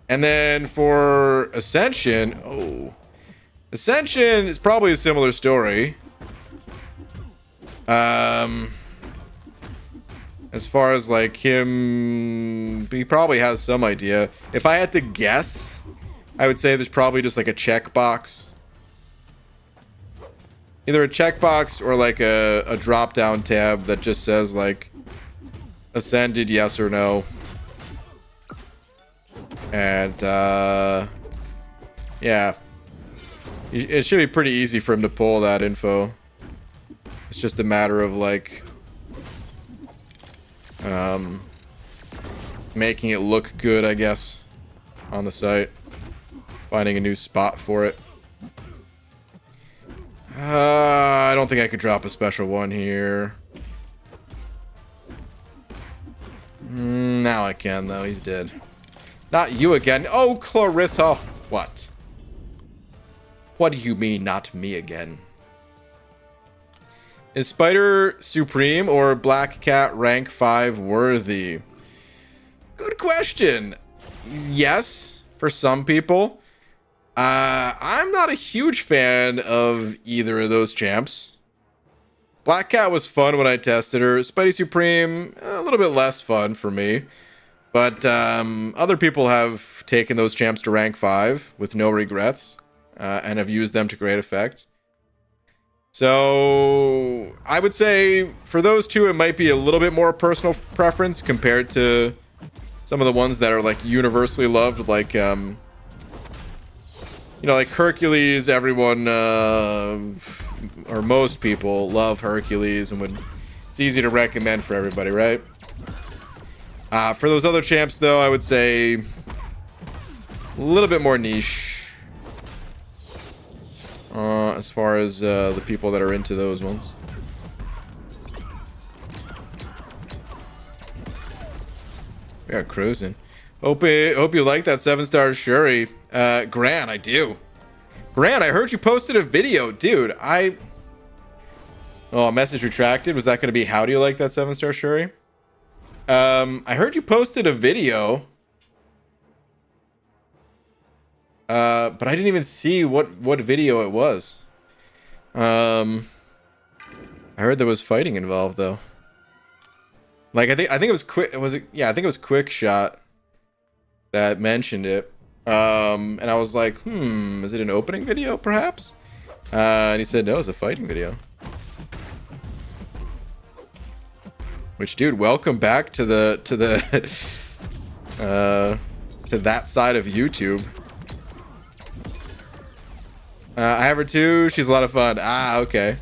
And then for Ascension, Ascension is probably a similar story. As far as like him, he probably has some idea. If I had to guess, I would say there's probably just like a checkbox. Either a checkbox or like a drop down tab that just says like ascended yes or no. And yeah, it should be pretty easy for him to pull that info. It's just a matter of like making it look good, I guess, on the site. Finding a new spot for it. I don't think I could drop a special one here. Now I can, though. He's dead. Not you again. Oh, Clarissa. What? What do you mean, not me again? Is Spider Supreme or Black Cat rank 5 worthy? Good question. Yes, for some people. I'm not a huge fan of either of those champs. Black Cat was fun when I tested her. Spidey Supreme, a little bit less fun for me. But other people have taken those champs to rank 5 with no regrets. And have used them to great effect. So I would say for those two, it might be a little bit more personal preference compared to some of the ones that are like universally loved, like you know, like Hercules. Everyone or most people love Hercules, and it's easy to recommend for everybody, right? For those other champs, though, I would say a little bit more niche. As far as the people that are into those ones. We are cruising. Hope you like that 7-star Shuri. Grant, I do. Grant, I heard you posted a video. Dude, Oh, a message retracted. Was that going to be how do you like that 7-star Shuri? I heard you posted a video. But I didn't even see what video it was. I heard there was fighting involved though. Like I think it was quick. Yeah, I think it was Quick Shot that mentioned it. And I was like, is it an opening video perhaps? And he said no, it's a fighting video. Which, dude, welcome back to the to that side of YouTube. I have her too. She's a lot of fun. Ah, okay.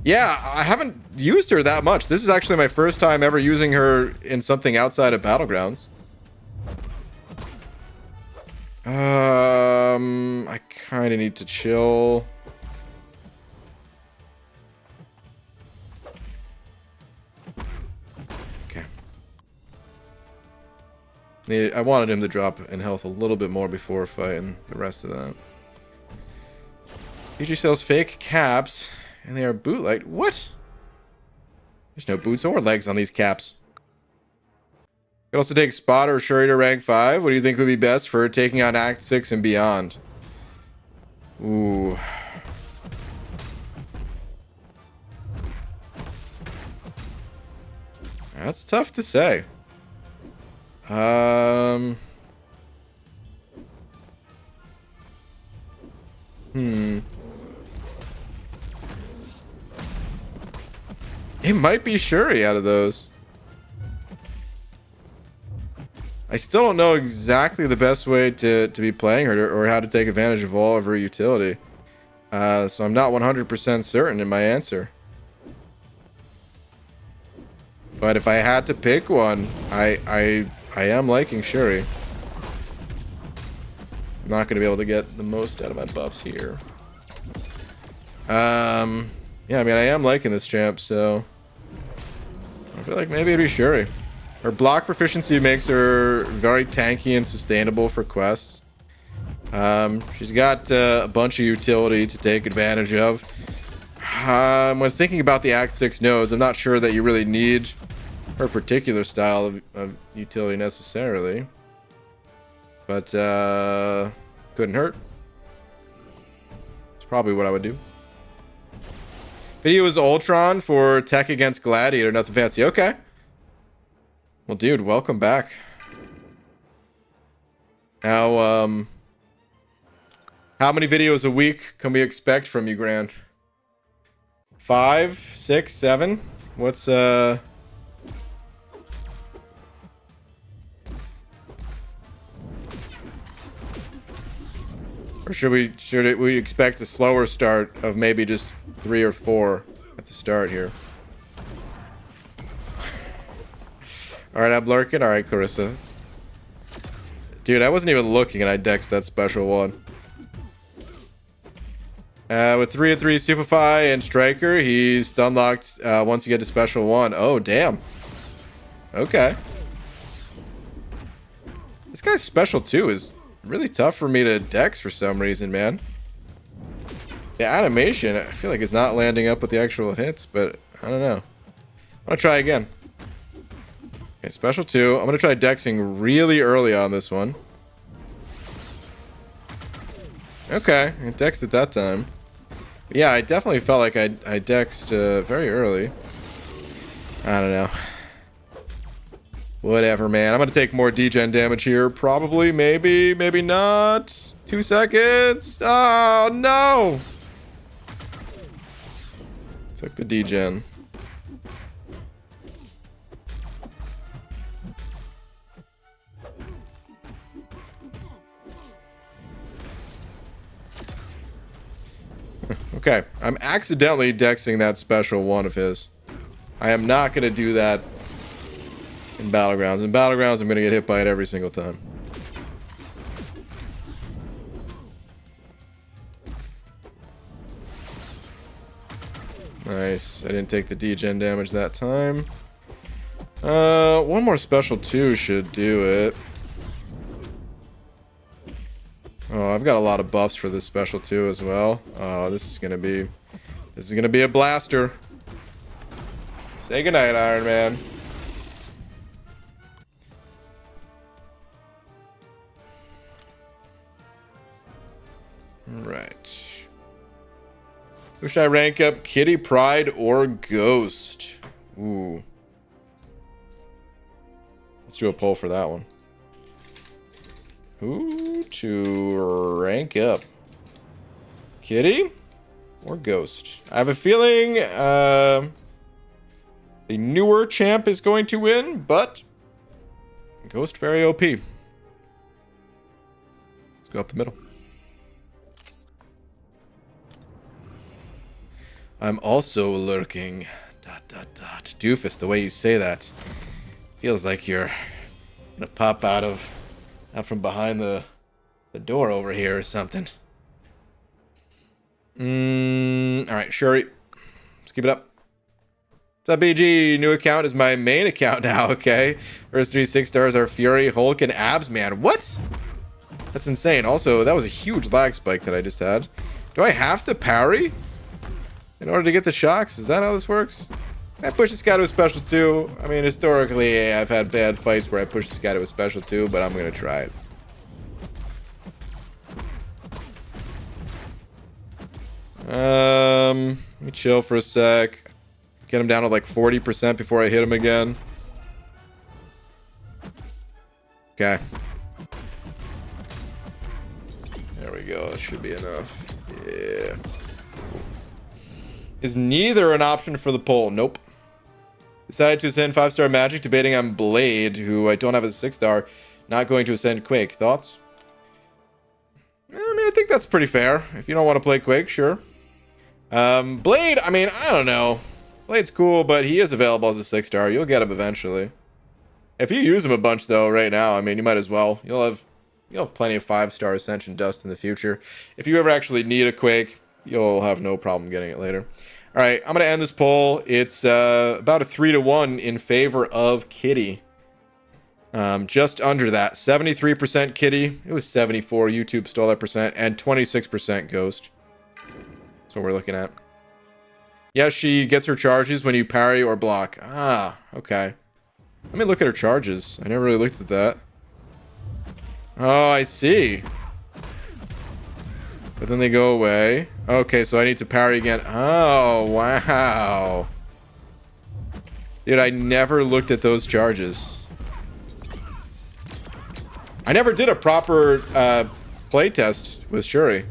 Yeah, I haven't used her that much. This is actually my first time ever using her in something outside of Battlegrounds. I kind of need to chill. Okay. I wanted him to drop in health a little bit more before fighting the rest of that. PG sells fake caps, and they are bootlegged. What? There's no boots or legs on these caps. Could also take Spot or Shuri to rank 5. What do you think would be best for taking on Act 6 and beyond? Ooh. That's tough to say. It might be Shuri out of those. I still don't know exactly the best way to be playing her or how to take advantage of all of her utility. So I'm not 100% certain in my answer. But if I had to pick one, I am liking Shuri. I'm not going to be able to get the most out of my buffs here. Yeah, I mean, I am liking this champ, so I feel like maybe it'd be Shuri. Her block proficiency makes her very tanky and sustainable for quests. She's got a bunch of utility to take advantage of. When thinking about the Act 6 nodes, I'm not sure that you really need her particular style of utility necessarily. But couldn't hurt. It's probably what I would do. Video is Ultron for Tech against Gladiator. Nothing fancy. Okay. Well, dude, welcome back. Now, how many videos a week can we expect from you, Grand? 5, 6, 7? What's, Or should we expect a slower start of maybe just 3 or 4 at the start here? Alright, I'm lurking. Alright, Clarissa. Dude, I wasn't even looking and I dexed that special one. With 3 of 3 Stupefy and Striker, he's stun locked once you get to special 1. Oh, damn. Okay. This guy's special 2 is really tough for me to dex for some reason, man. The animation, I feel like it's not landing up with the actual hits, but I don't know. I'm gonna try again. Okay, special 2. I'm gonna try dexing really early on this one. Okay, I dexed at that time. But yeah, I definitely felt like I dexed very early. I don't know. Whatever, man. I'm gonna take more degen damage here. Probably, maybe, maybe not. 2 seconds. Oh, no. Took the degen. Okay, I'm accidentally dexing that special 1 of his. I am not going to do that in Battlegrounds. In Battlegrounds, I'm going to get hit by it every single time. Nice. I didn't take the degen damage that time. One more special 2 should do it. Oh, I've got a lot of buffs for this special 2 as well. Oh, this is gonna be a blaster. Say goodnight, Iron Man. Right. Who should I rank up? Kitty, Pride, or Ghost? Ooh. Let's do a poll for that one. Who to rank up? Kitty or Ghost? I have a feeling the newer champ is going to win, but Ghost very OP. Let's go up the middle. I'm also lurking. ... Doofus, the way you say that feels like you're gonna pop out from behind the door over here or something. Alright, Shuri. Let's keep it up. What's up, BG? New account is my main account now, okay? First 3 6 stars are Fury, Hulk, and Abs Man. What? That's insane. Also, that was a huge lag spike that I just had. Do I have to parry in order to get the shocks? Is that how this works? I push this guy to a special 2. I mean, historically, I've had bad fights where I push this guy to a special 2, but I'm gonna try it. Let me chill for a sec. Get him down to like 40% before I hit him again. Okay. There we go. That should be enough. Yeah. Is neither an option for the poll? Nope. Decided to ascend 5-star Magic, debating on Blade, who I don't have as a 6-star. Not going to ascend Quake. Thoughts? I mean, I think that's pretty fair. If you don't want to play Quake, sure. Blade, I mean, I don't know. Blade's cool, but he is available as a 6-star. You'll get him eventually. If you use him a bunch, though, right now, I mean, you might as well. You'll have plenty of 5-star Ascension dust in the future. If you ever actually need a Quake, you'll have no problem getting it later. All right, I'm going to end this poll. It's about a 3-1 in favor of Kitty. Just under that. 73% Kitty. It was 74. YouTube stole that percent. And 26% Ghost. That's what we're looking at. Yeah, she gets her charges when you parry or block. Ah, okay. Let me look at her charges. I never really looked at that. Oh, I see. But then they go away. Okay, so I need to parry again. Oh, wow. Dude, I never looked at those charges. I never did a proper play test with Shuri.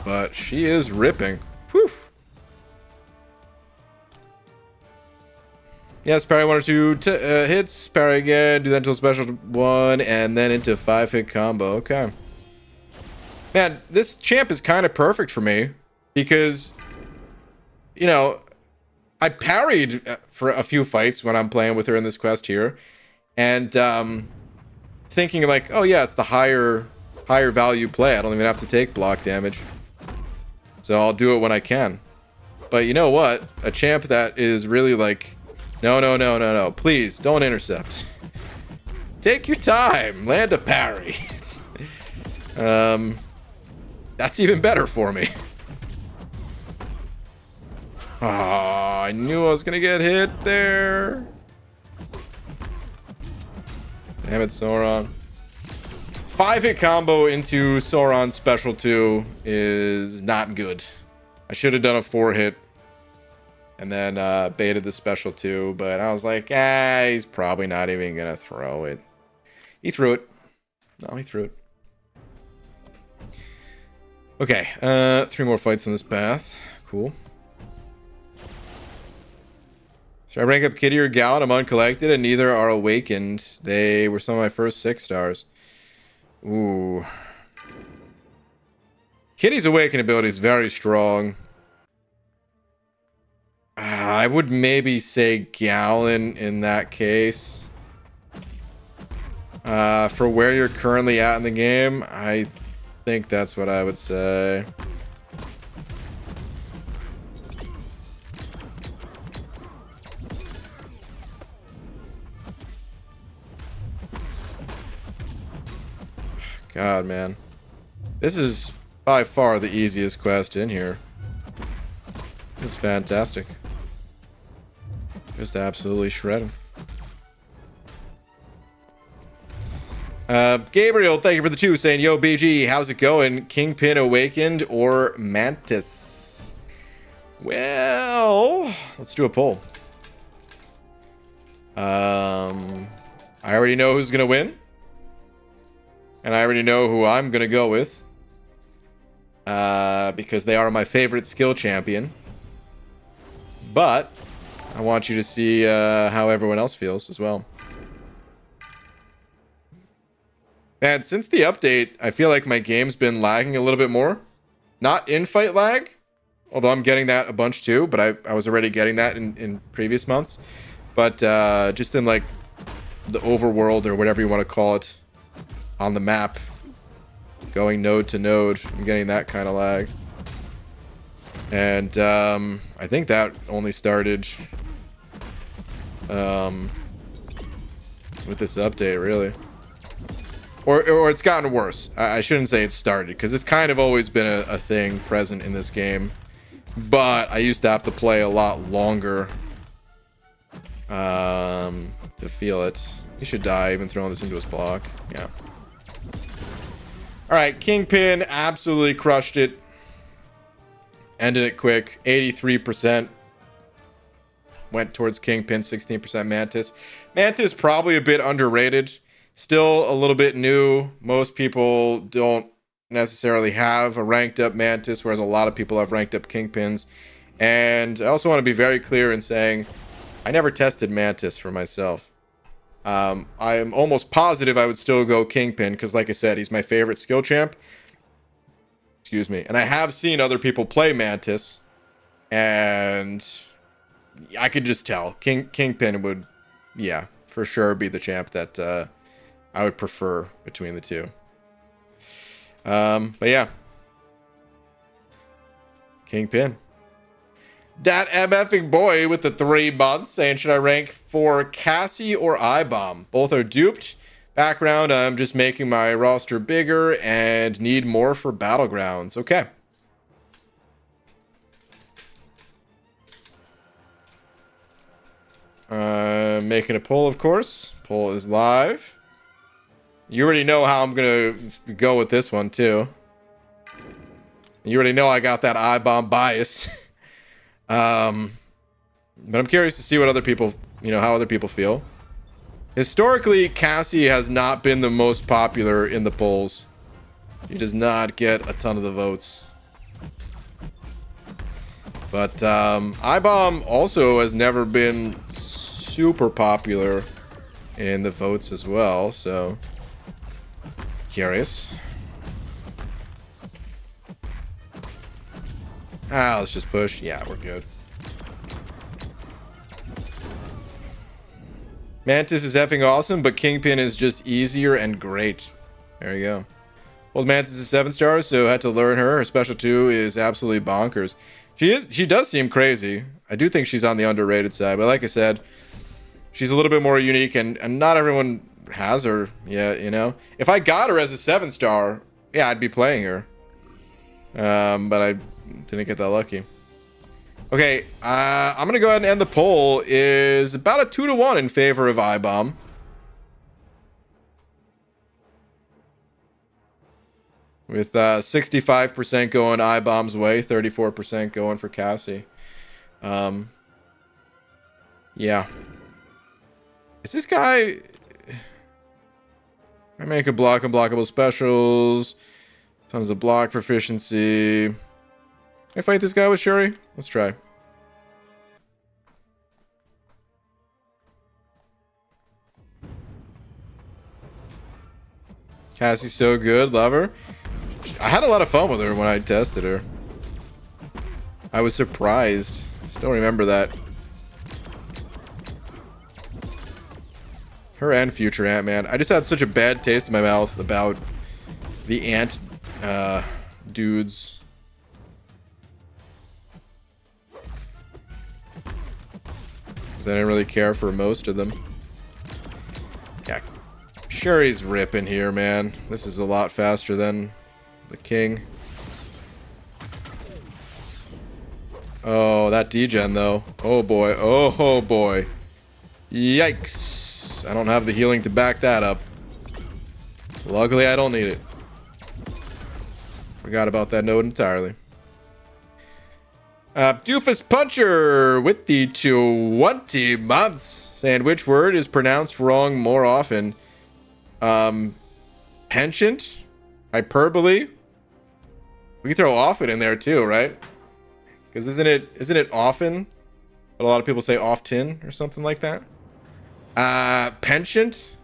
But she is ripping. Whew. Yes, parry 1 or 2 hits. Parry again. Do that until special 1. And then into 5-hit combo. Okay. Man, this champ is kind of perfect for me. Because, you know, I parried for a few fights when I'm playing with her in this quest here. And thinking like, oh yeah, it's the higher value play. I don't even have to take block damage. So I'll do it when I can. But you know what? A champ that is really like, no, please don't intercept. Take your time, land a parry. That's even better for me. Ah, I knew I was gonna get hit there. Damn it, Sauron. 5-hit combo into Sauron's special 2 is not good. I should have done a 4-hit and then baited the special 2, but I was like, he's probably not even gonna throw it. He threw it. No, he threw it. Okay, 3 more fights on this path. Cool. Should I rank up Kitty or Gallon? I'm uncollected and neither are awakened. They were some of my first 6 stars. Ooh. Kitty's awaken ability is very strong. I would maybe say Gallon in that case. For where you're currently at in the game, I think that's what I would say. God, man. This is by far the easiest quest in here. This is fantastic. Just absolutely shredding. Gabriel, thank you for the 2, saying, yo, BG, how's it going? Kingpin Awakened or Mantis? Well, let's do a poll. I already know who's gonna win. And I already know who I'm gonna go with. Because they are my favorite skill champion. But I want you to see how everyone else feels as well. And since the update, I feel like my game's been lagging a little bit more. Not in-fight lag, although I'm getting that a bunch too, but I was already getting that in previous months. But just in like the overworld or whatever you want to call it. On the map, going node to node, I'm getting that kind of lag. And I think that only started with this update, really. Or it's gotten worse. I shouldn't say it started, because it's kind of always been a thing present in this game. But I used to have to play a lot longer to feel it. He should die, even throwing this into his block. Yeah. Alright, Kingpin absolutely crushed it. Ended it quick. 83% went towards Kingpin, 16% Mantis. Mantis probably a bit underrated. Still a little bit new. Most people don't necessarily have a ranked up Mantis, whereas a lot of people have ranked up Kingpins. And I also want to be very clear in saying I never tested Mantis for myself. I am almost positive I would still go Kingpin because, like I said, he's my favorite skill champ. Excuse me. And I have seen other people play Mantis, and I could just tell Kingpin would, yeah, for sure be the champ that I would prefer between the two. But yeah, Kingpin. Dat MFing boy with the 3 months saying, should I rank for Cassie or I-Bomb? Both are duped. Background, I'm just making my roster bigger and need more for Battlegrounds. Okay. Making a poll, of course. Poll is live. You already know how I'm gonna go with this one, too. You already know I got that I-bomb bias. But I'm curious to see what other people, how other people feel. Historically, Cassie has not been the most popular in the polls. She does not get a ton of the votes. But I-bomb also has never been super popular in the votes as well, so curious. Let's just push. Yeah, we're good. Mantis is effing awesome, but Kingpin is just easier and great. There you go. Old Mantis is 7 stars, so had to learn her. Her special 2 is absolutely bonkers. She does seem crazy. I do think she's on the underrated side, but like I said, she's a little bit more unique, and not everyone has her yet, If I got her as a 7 star, yeah, I'd be playing her. But I didn't get that lucky. Okay, I'm gonna go ahead and end the poll. Is about a 2-to-1 in favor of I-bomb. With 65% going I-bomb's way, 34% going for Cassie. Yeah. Is this guy... I make a block unblockable specials. Tons of block proficiency. Can I fight this guy with Shuri? Let's try. Cassie's so good. Love her. I had a lot of fun with her when I tested her. I was surprised. Still remember that. Her and future Ant-Man. I just had such a bad taste in my mouth about the ant dudes. Because I didn't really care for most of them. Yeah. Shuri's ripping here, man. This is a lot faster than the King. Oh, that degen though. Oh boy. Oh boy. Yikes. I don't have the healing to back that up. Luckily, I don't need it. Forgot about that note entirely. Doofus Puncher with the 20 months. Saying which word is pronounced wrong more often? Penchant? Hyperbole? We can throw often in there too, right? Because isn't it often? But a lot of people say often or something like that. Penchant?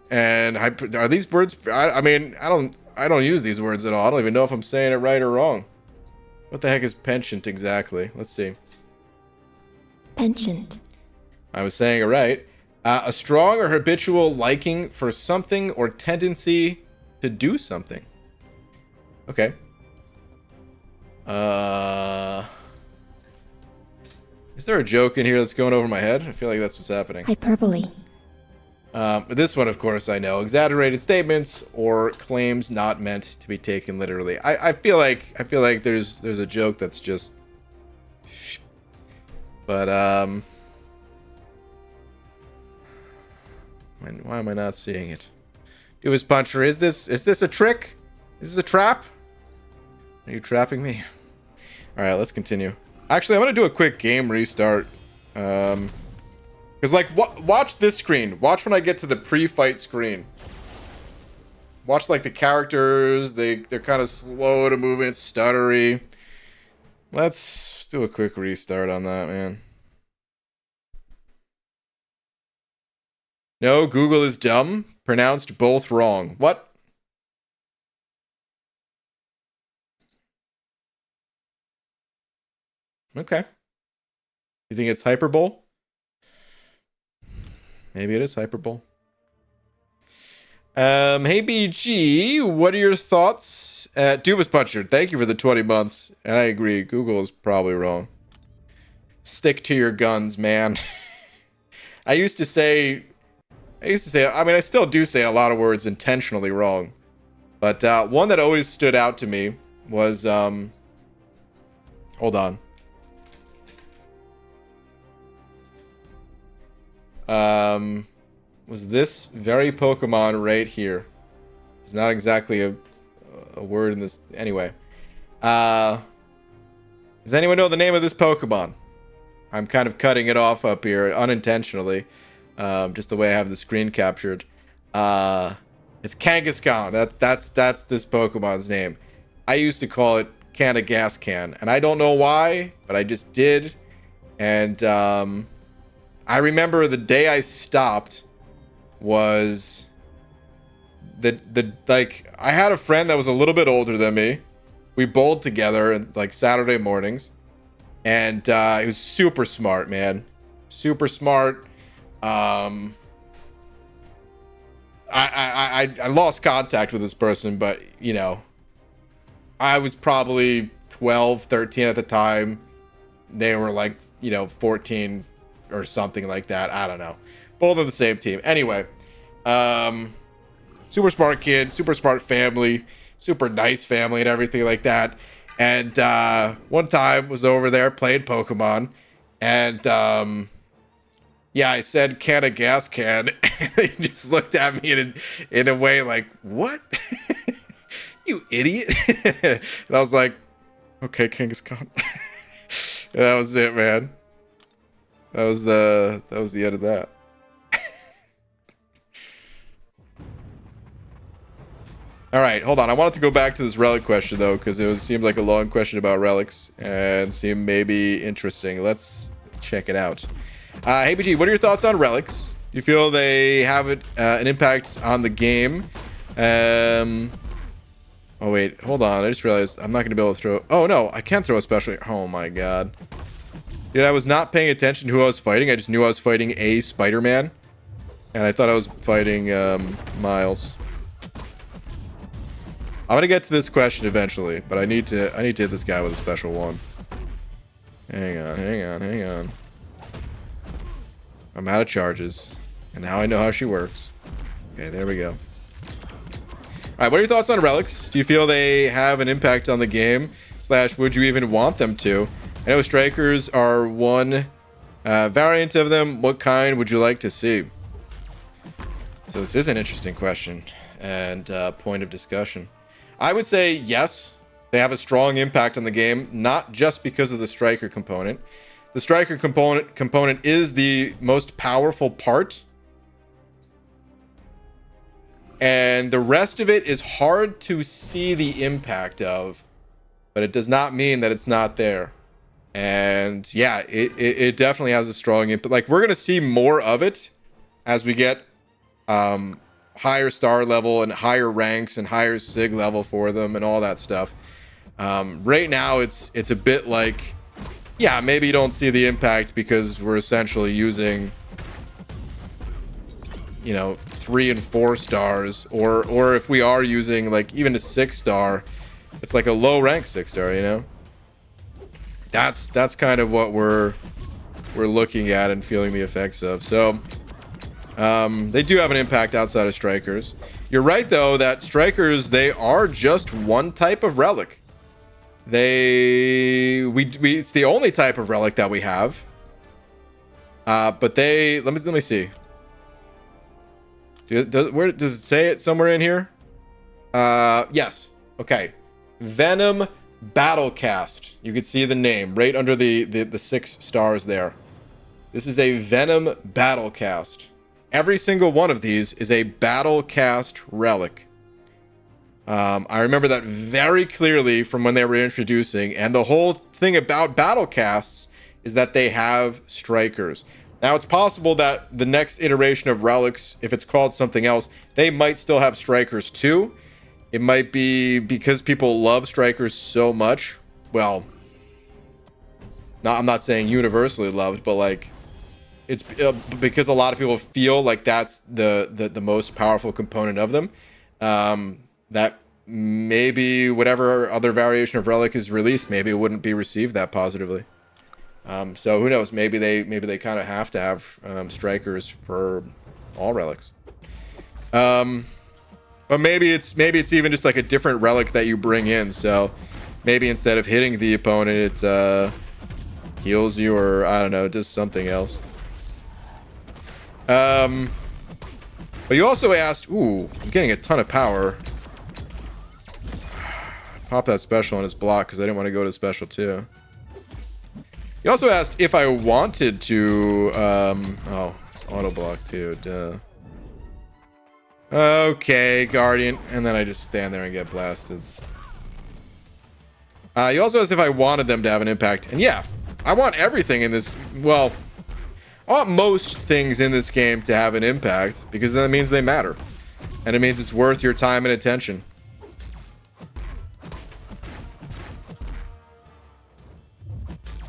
And are these words? I mean, I don't use these words at all. I don't even know if I'm saying it right or wrong. What the heck is penchant exactly? Let's see. Penchant. I was saying it right. A strong or habitual liking for something or tendency to do something. Okay. Is there a joke in here that's going over my head? I feel like that's what's happening. Hyperbole. This one, of course, I know. Exaggerated statements or claims not meant to be taken literally. I feel like there's a joke that's just... But, why am I not seeing it? Doofus Puncher, is this a trick? Is this a trap? Are you trapping me? Alright, let's continue. Actually, I'm gonna do a quick game restart. Because, like, watch this screen. Watch when I get to the pre-fight screen. Watch, like, the characters. They're kind of slow to move in, stuttery. Let's do a quick restart on that, man. No, Google is dumb. Pronounced both wrong. What? Okay. You think it's hyperbole? Maybe it is hyperbole. Hey BG, what are your thoughts? Doofus Puncher, thank you for the 20 months. And I agree, Google is probably wrong. Stick to your guns, man. I used to say, I mean, I still do say a lot of words intentionally wrong. But one that always stood out to me was, hold on. was this very Pokemon right here. It's not exactly a word in this. Anyway. Does anyone know the name of this Pokemon? I'm kind of cutting it off up here unintentionally. Just the way I have the screen captured. It's Kangaskhan. That's this Pokemon's name. I used to call it Kanagaskhan, and I don't know why, but I just did. And I remember the day I stopped was like I had a friend that was a little bit older than me. We bowled together like Saturday mornings, and he was super smart, man. Super smart. I lost contact with this person, but you know, I was probably 12, 13 at the time. They were like, you know, 14 or something like that. I don't know. Both on the same team. Anyway, super smart kid, super smart family, super nice family and everything like that. And one time was over there playing Pokemon, and yeah, I said Kanagaskhan, and he just looked at me in a way like, what? You idiot. And I was like, okay, Kangaskhan. That was it, man. That was the end of that. All right, hold on. I wanted to go back to this relic question though, because it seemed like a long question about relics and seemed maybe interesting. Let's check it out. Hey BG, what are your thoughts on relics? Do you feel they have an impact on the game? Oh wait, hold on. I just realized I'm not going to be able to throw. Oh no, I can't throw a special. Oh my god. Dude, I was not paying attention to who I was fighting. I just knew I was fighting a Spider-Man. And I thought I was fighting Miles. I'm going to get to this question eventually, but I need to hit this guy with a special one. Hang on. I'm out of charges. And now I know how she works. Okay, there we go. Alright, what are your thoughts on relics? Do you feel they have an impact on the game? / would you even want them to? I know strikers are one variant of them. What kind would you like to see? So this is an interesting question and point of discussion. I would say yes, they have a strong impact on the game, not just because of the striker component. The striker component is the most powerful part. And the rest of it is hard to see the impact of, but it does not mean that it's not there. And yeah, it definitely has a strong impact. Like, we're going to see more of it as we get higher star level and higher ranks and higher sig level for them and all that stuff. Right now, it's a bit like, yeah, maybe you don't see the impact because we're essentially using, you know, 3 and 4 stars, or if we are using like even a 6-star, it's like a low rank 6-star, you know. That's kind of what we're looking at and feeling the effects of. So they do have an impact outside of strikers. You're right though that strikers, they are just one type of relic. It's the only type of relic that we have. But they let me see. Where does it say it somewhere in here? Yes. Okay. Venom Battlecast. You can see the name right under the 6 stars there. This is a Venom Battlecast. Every single one of these is a Battlecast relic. I remember that very clearly from when they were introducing, and the whole thing about Battlecasts is that they have strikers. Now, it's possible that the next iteration of relics, if it's called something else, they might still have strikers too. It might be because people love strikers so much. Well, I'm not saying universally loved, but like it's because a lot of people feel like that's the most powerful component of them. That maybe whatever other variation of relic is released, maybe it wouldn't be received that positively. So who knows? Maybe they kind of have to have strikers for all relics. But maybe it's even just like a different relic that you bring in. So maybe instead of hitting the opponent, it heals you, or I don't know, does something else. But you also asked, ooh, I'm getting a ton of power. Pop that special on his block because I didn't want to go to special too. You also asked if I wanted to, oh, it's auto block too, duh. Okay, Guardian. And then I just stand there and get blasted. You also asked if I wanted them to have an impact. And yeah, I want everything in this, well, I want most things in this game to have an impact because that means they matter. And it means it's worth your time and attention.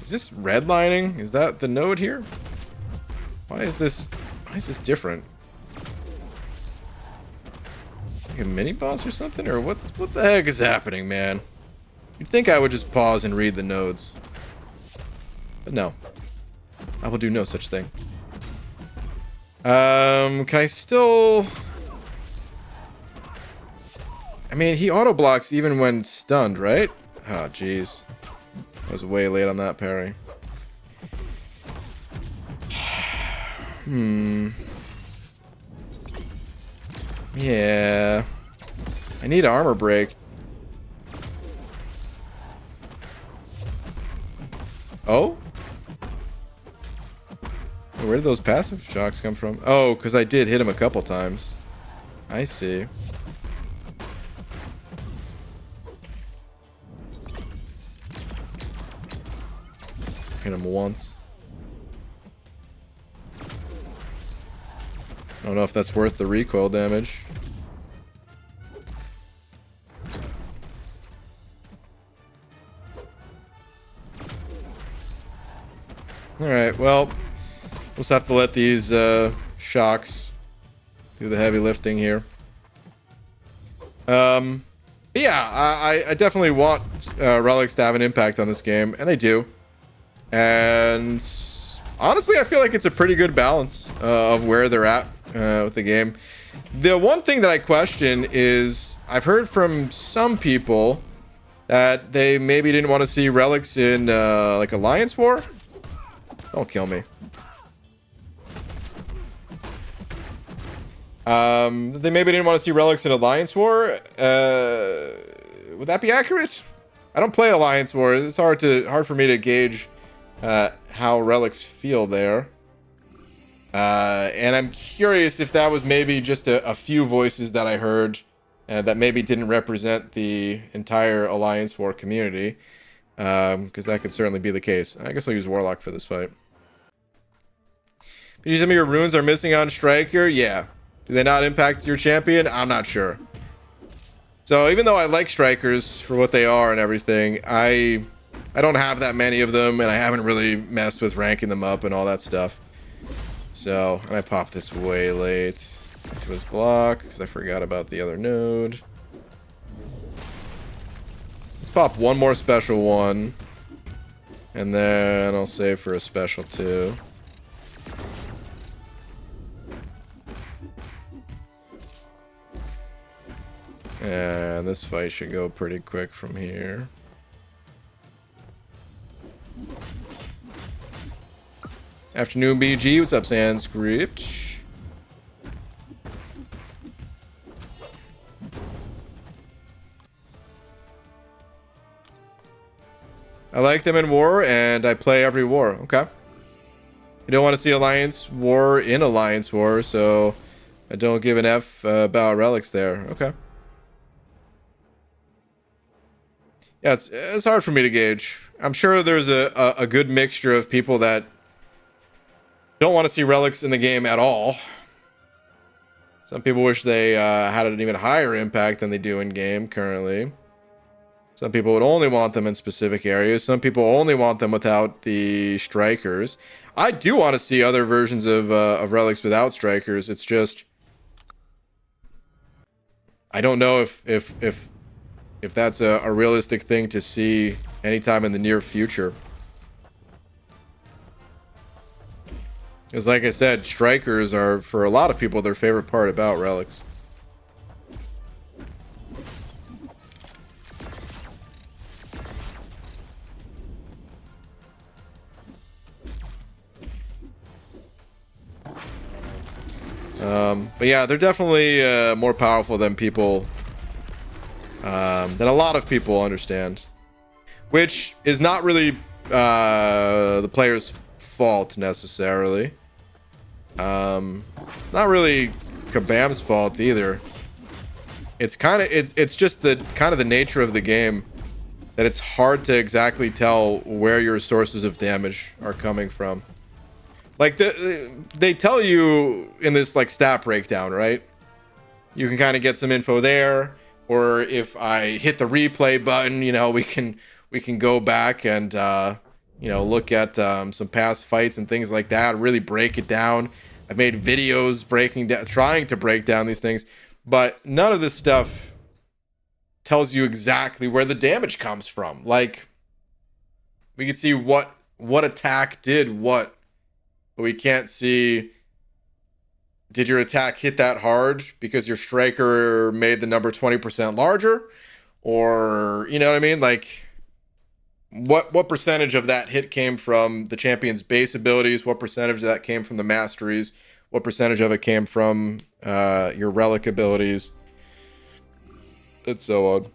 Is this redlining? Is that the node here? Why is this different? Like a mini boss or something? Or what the heck is happening, man? You'd think I would just pause and read the nodes. But no. I will do no such thing. Can I still... I mean, he auto blocks even when stunned, right? Oh, jeez. I was way late on that parry. Yeah. I need armor break. Oh? Where did those passive shocks come from? Oh, because I did hit him a couple times. I see. Hit him once. I don't know if that's worth the recoil damage. Alright, well, we'll just have to let these shocks do the heavy lifting here. Yeah, I definitely want relics to have an impact on this game, and they do. And honestly, I feel like it's a pretty good balance of where they're at with the game. The one thing that I question is I've heard from some people that they maybe didn't want to see relics in like Alliance War. Don't kill me. They maybe didn't want to see relics in Alliance War. Would that be accurate? I don't play Alliance War. It's hard for me to gauge how relics feel there. And I'm curious if that was maybe just a few voices that I heard that maybe didn't represent the entire Alliance War community. Because that could certainly be the case. I guess I'll use Warlock for this fight. Some of your runes are missing on Striker? Yeah. Do they not impact your champion? I'm not sure. So even though I like Strikers for what they are and everything, I don't have that many of them, and I haven't really messed with ranking them up and all that stuff. So, and I popped this way late to his block because I forgot about the other node. Let's pop one more special one, and then I'll save for a special two. And this fight should go pretty quick from here. Afternoon BG, what's up, Sandscript? I like them in war, and I play every war. Okay. You don't want to see Alliance War in Alliance War, so I don't give an F about relics there. Okay. Yeah, it's hard for me to gauge. I'm sure there's a good mixture of people that don't want to see relics in the game at all. Some people wish they had an even higher impact than they do in game currently. Some people would only want them in specific areas. Some people only want them without the strikers. I do want to see other versions of relics without strikers. It's just I don't know if that's a realistic thing to see anytime in the near future. Because like I said, strikers are, for a lot of people, their favorite part about relics. But yeah, they're definitely more powerful than people, than a lot of people understand. Which is not really the player's fault necessarily. It's not really Kabam's fault either. It's just the kind of the nature of the game that it's hard to exactly tell where your sources of damage are coming from. Like they tell you in this like stat breakdown, right? You can kind of get some info there, or if I hit the replay button, you know, we can go back and you know, look at some past fights and things like that, really break it down. I've made videos trying to break down these things, but none of this stuff tells you exactly where the damage comes from. Like, we can see what attack did what, but we can't see, did your attack hit that hard because your striker made the number 20% larger? Or, you know what I mean? Like, what percentage of that hit came from the champion's base abilities? What percentage of that came from the masteries? What percentage of it came from your relic abilities? And so on.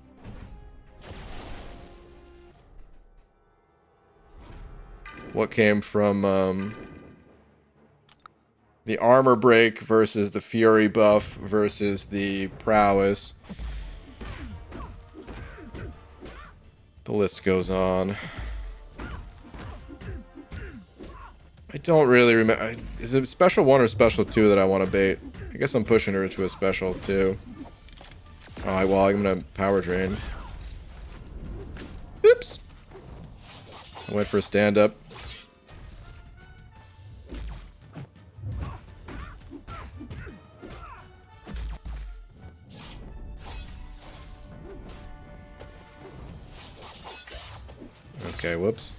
What came from the armor break versus the fury buff versus the prowess? The list goes on. I don't really remember. Is it special 1 or special 2 that I want to bait? I guess I'm pushing her to a special 2. Alright, well, I'm gonna power drain. Oops! I went for a stand-up. Okay, whoops.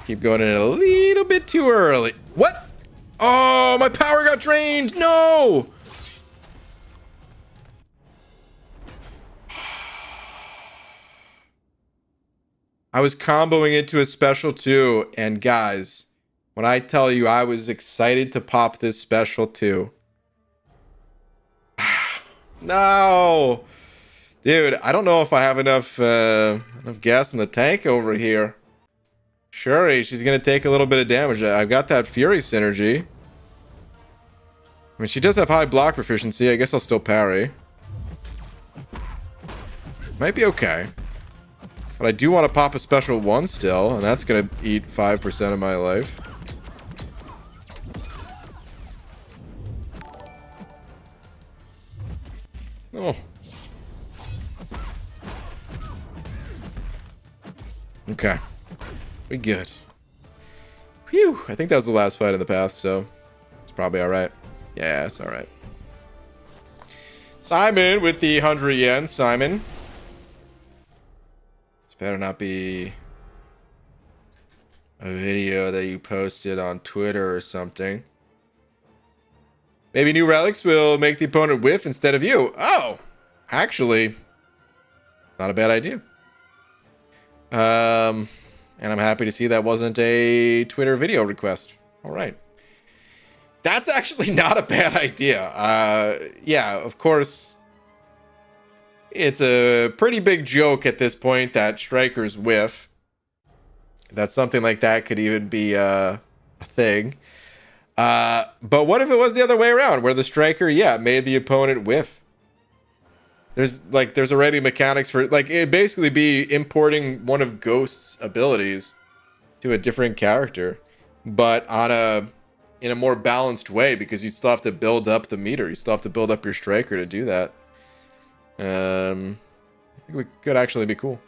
Keep going in a little bit too early. What? Oh, my power got drained! No! I was comboing into a special 2, and guys, when I tell you I was excited to pop this special 2. No! Dude, I don't know if I have enough gas in the tank over here. Shuri, she's gonna take a little bit of damage. I've got that Fury synergy. I mean, she does have high block proficiency. I guess I'll still parry. Might be okay. But I do want to pop a special 1 still, and that's gonna eat 5% of my life. Oh. Okay. We good. Phew. I think that was the last fight in the path, so it's probably alright. Yeah, it's alright. Simon with the 100 yen. Simon. This better not be a video that you posted on Twitter or something. Maybe new relics will make the opponent whiff instead of you. Oh! Actually, not a bad idea. And I'm happy to see that wasn't a Twitter video request. All right. That's actually not a bad idea. Yeah, of course. It's a pretty big joke at this point that strikers whiff. That something like that could even be a thing. But what if it was the other way around, where the striker, yeah, made the opponent whiff? There's already mechanics for, like, it'd basically be importing one of Ghost's abilities to a different character, but in a more balanced way, because you still have to build up the meter. You still have to build up your striker to do that. I think it could actually be cool.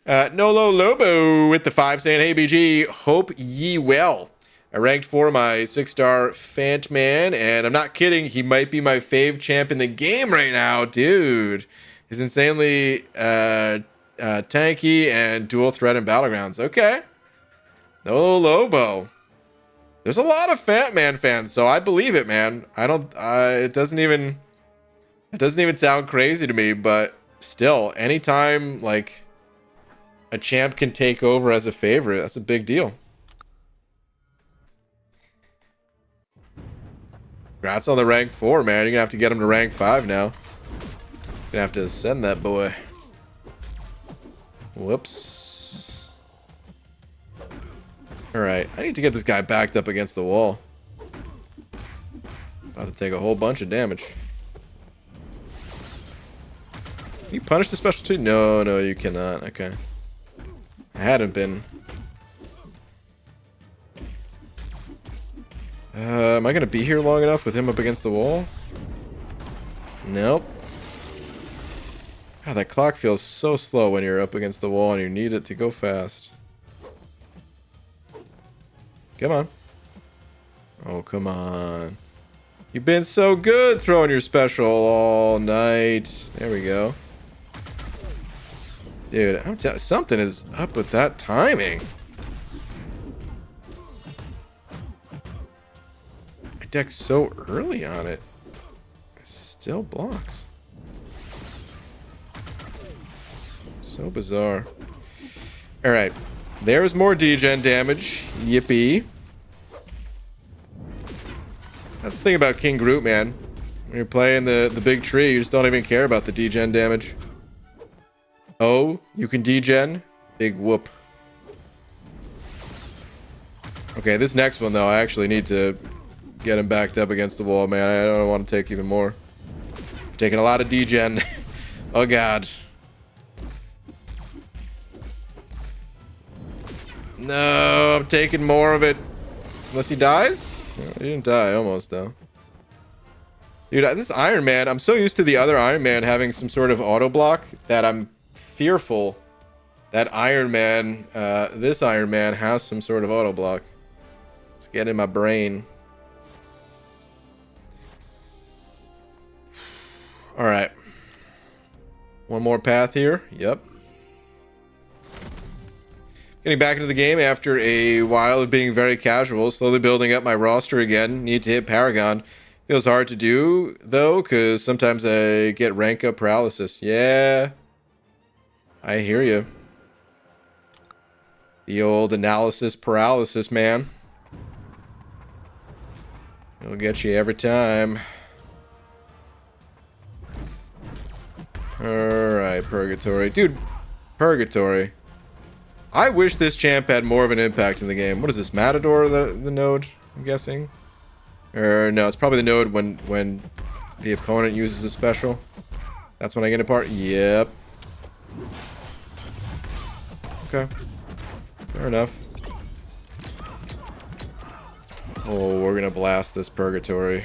Nolo Lobo with the 5 saying, "Hey BG, hope ye well. I ranked for my 6-star Fant Man, and I'm not kidding, he might be my fave champ in the game right now, dude. He's insanely tanky and dual threat in Battlegrounds." Okay. No Lobo. There's a lot of Fant Man fans, so I believe it, man. It doesn't even sound crazy to me, but still, anytime like a champ can take over as a favorite, that's a big deal. Congrats on the rank 4, man. You're gonna have to get him to rank 5 now. Gonna have to send that boy. Whoops. Alright, I need to get this guy backed up against the wall. About to take a whole bunch of damage. Can you punish the special too? No, no, you cannot. Okay. I hadn't been. Am I gonna be here long enough with him up against the wall? Nope. God, that clock feels so slow when you're up against the wall and you need it to go fast. Come on. Oh, come on. You've been so good throwing your special all night. There we go. Dude, I'm telling you, something is up with that timing. I decked so early on it. It still blocks. So bizarre. Alright. There's more degen damage. Yippee. That's the thing about King Groot, man. When you're playing the big tree, you just don't even care about the degen damage. Oh, you can degen? Big whoop. Okay, this next one, though, I actually need to get him backed up against the wall, man. I don't want to take even more. I'm taking a lot of degen. Oh, God. No, I'm taking more of it. Unless he dies? No, he didn't die, almost, though. Dude, this Iron Man, I'm so used to the other Iron Man having some sort of auto block that I'm fearful that Iron Man, this Iron Man has some sort of auto block. Let's get in my brain. Alright. One more path here. Yep. Getting back into the game after a while of being very casual, slowly building up my roster again. Need to hit Paragon. Feels hard to do, though, because sometimes I get rank up paralysis. Yeah. I hear you. The old analysis paralysis, man. It'll get you every time. Alright, Purgatory. Dude, Purgatory. I wish this champ had more of an impact in the game. What is this, Matador, the node, I'm guessing? Or no, it's probably the node when the opponent uses a special. That's when I get a part? Yep. Okay. Fair enough. Oh, we're gonna blast this Purgatory.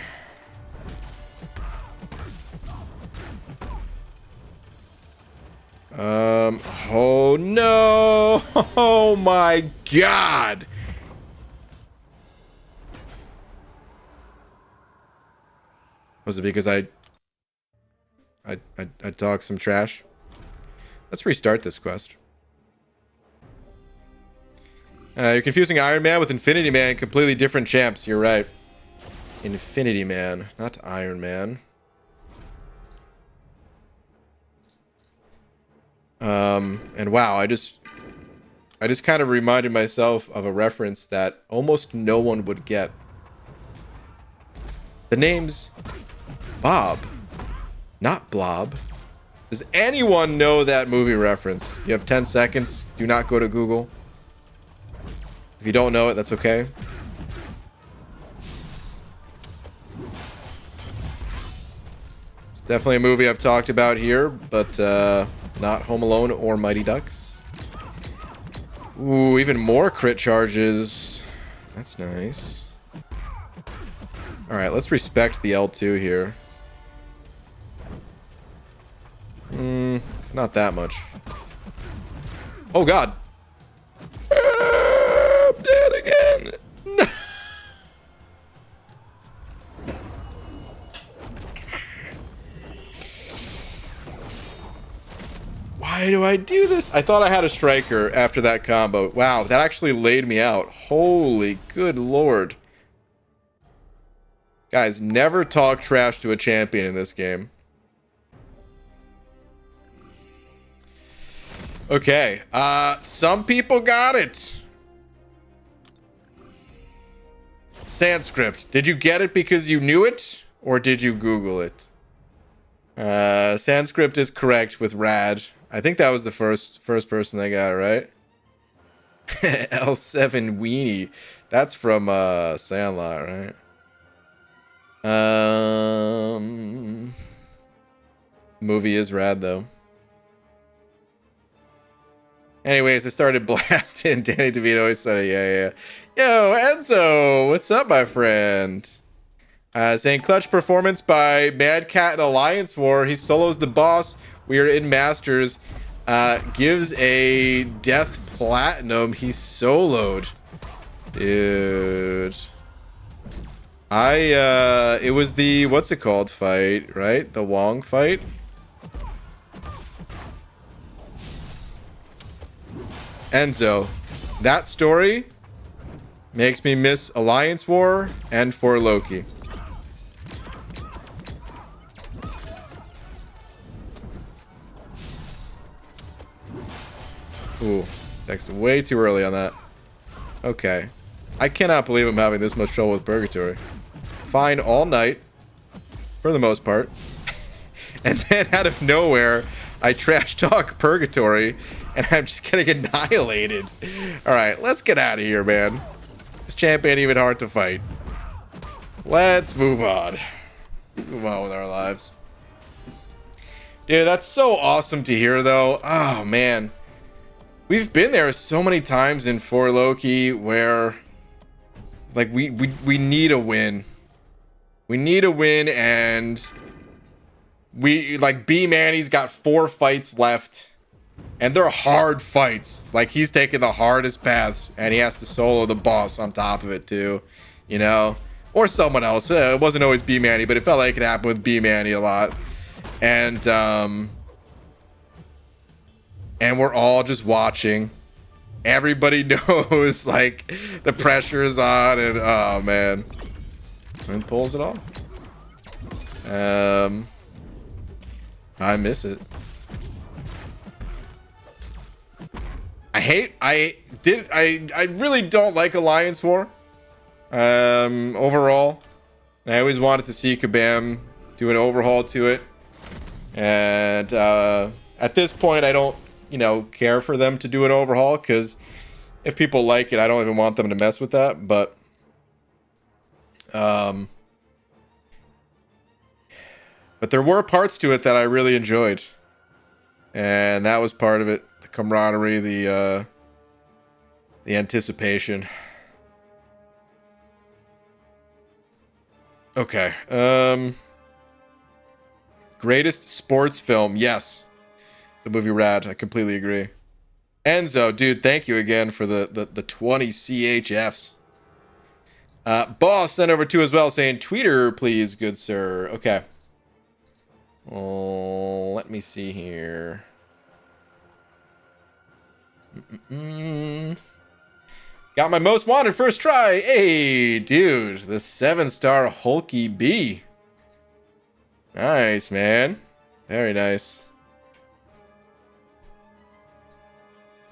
Oh no! Oh my God! Was it because I talked some trash? Let's restart this quest. You're confusing Iron Man with Infinity Man, completely different champs. You're right. Infinity Man, not Iron Man. And wow, I just kind of reminded myself of a reference that almost no one would get. The name's Bob, not Blob. Does anyone know that movie reference? You have 10 seconds. Do not go to Google. If you don't know it, that's okay. It's definitely a movie I've talked about here, but not Home Alone or Mighty Ducks. Ooh, even more crit charges. That's nice. Alright, let's respect the L2 here. Not that much. Oh God. I'm dead again. No. Why do I do this? I thought I had a striker after that combo. Wow, that actually laid me out. Holy good lord. Guys, never talk trash to a champion in this game. Okay, some people got it. Sanskrit. Did you get it because you knew it, or did you Google it? Sanskrit is correct with Rad. I think that was the first person that got it right. L7 Weenie. That's from Sandlot, right? Movie is rad though. Anyways, I started blasting Danny DeVito. He said, yeah. Yo, Enzo, what's up, my friend? Saying clutch performance by Mad Cat in Alliance War. He solos the boss. We are in Masters. Gives a death platinum. He's soloed. Dude. It was the, what's it called fight, right? The Wong fight. Enzo, that story makes me miss Alliance War and For Loki. Ooh, next way too early on that. Okay. I cannot believe I'm having this much trouble with Purgatory. Fine all night, for the most part. And then out of nowhere, I trash talk Purgatory, and I'm just getting annihilated. Alright, let's get out of here, man. This champ ain't even hard to fight. Let's move on. Let's move on with our lives. Dude, that's so awesome to hear, though. Oh, man. We've been there so many times in For Loki where, like, we need a win. We need a win, and we, like, B-Manny's got 4 fights left, and they're hard fights. Like, he's taking the hardest paths, and he has to solo the boss on top of it, too. You know? Or someone else. It wasn't always B-Manny, but it felt like it could happen with B-Manny a lot. And we're all just watching. Everybody knows, like, the pressure is on, and oh man, and pulls it off. I miss it. I really don't like Alliance War. Overall, I always wanted to see Kabam do an overhaul to it, and at this point, I don't, care for them to do an overhaul, because if people like it, I don't even want them to mess with that. But there were parts to it that I really enjoyed, and that was part of it. The camaraderie, the anticipation. Okay. Greatest sports film. Yes. The movie Rad. I completely agree. Enzo, dude, thank you again for the 20 CHFs. Boss sent over 2 as well, saying, tweeter, please, good sir. Okay. Oh, let me see here. Got my most wanted first try. Hey, dude, the 7-star Hulky B. Nice, man. Very nice.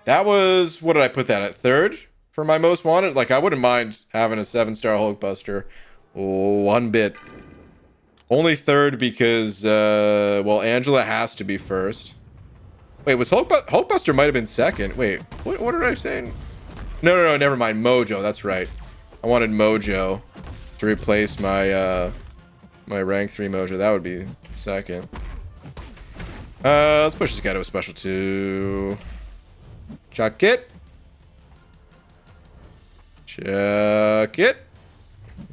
That was, what did I put that at? 3rd for my most wanted? Like, I wouldn't mind having a 7-star Hulkbuster. One bit. Only 3rd because, well, Angela has to be 1st. Wait, was Hulkbuster might have been 2nd. Wait, what did I say? No, never mind. Mojo, that's right. I wanted Mojo to replace my, my rank 3 Mojo. That would be 2nd. Let's push this guy to a special 2. Chuck it. Chuck it.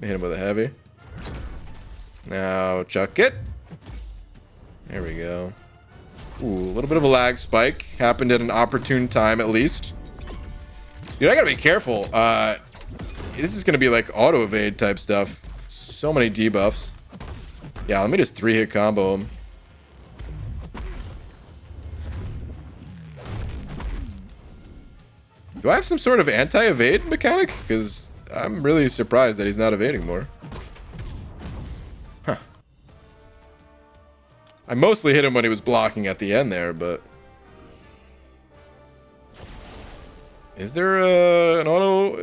Hit him with a heavy. Now chuck it. There we go. Ooh, a little bit of a lag spike. Happened at an opportune time, at least. Dude, I gotta be careful. This is gonna be like auto evade type stuff. So many debuffs. Yeah, let me just 3-hit combo him. Do I have some sort of anti-evade mechanic? Because I'm really surprised that he's not evading more. Huh. I mostly hit him when he was blocking at the end there, but... Is there an auto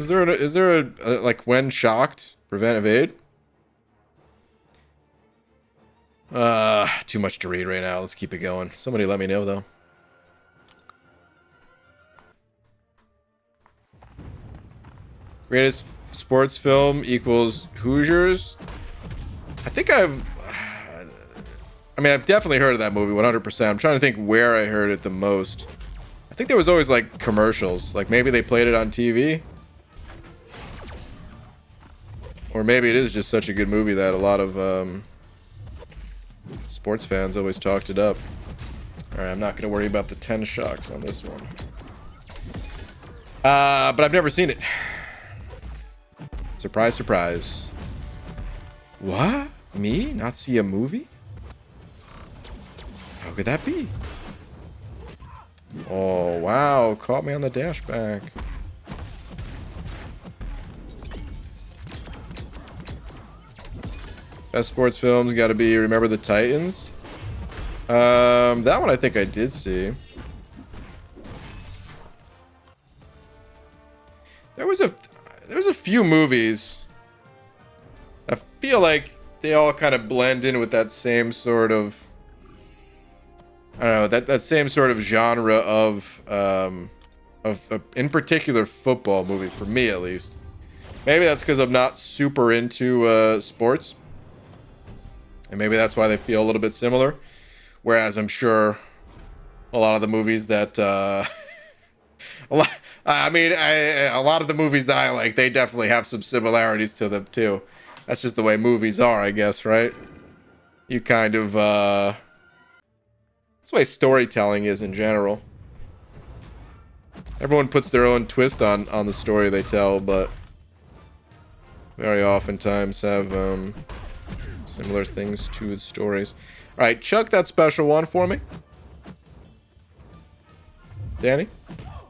Is there a like when shocked, prevent evade? Too much to read right now. Let's keep it going. Somebody let me know though. Greatest sports film equals Hoosiers. I think I've definitely heard of that movie 100%. I'm trying to think where I heard it the most. I think there was always like commercials. Like maybe they played it on TV. Or maybe it is just such a good movie that a lot of sports fans always talked it up. Alright, I'm not going to worry about the 10 shocks on this one. But I've never seen it. Surprise, surprise. What? Me? Not see a movie? How could that be? Oh, wow. Caught me on the dash back. Best sports films got to be Remember the Titans. That one I think I did see. There was a few movies. I feel like they all kind of blend in with that same sort of, I don't know, that same sort of genre of in particular football movie for me at least. Maybe that's because I'm not super into sports, and maybe that's why they feel a little bit similar. Whereas I'm sure a lot of the movies that a lot of the movies that I like, they definitely have some similarities to them too. That's just the way movies are, I guess, right? You kind of that's the way storytelling is in general. Everyone puts their own twist on the story they tell, but very oftentimes have similar things to the stories. All right, chuck that special one for me, Danny.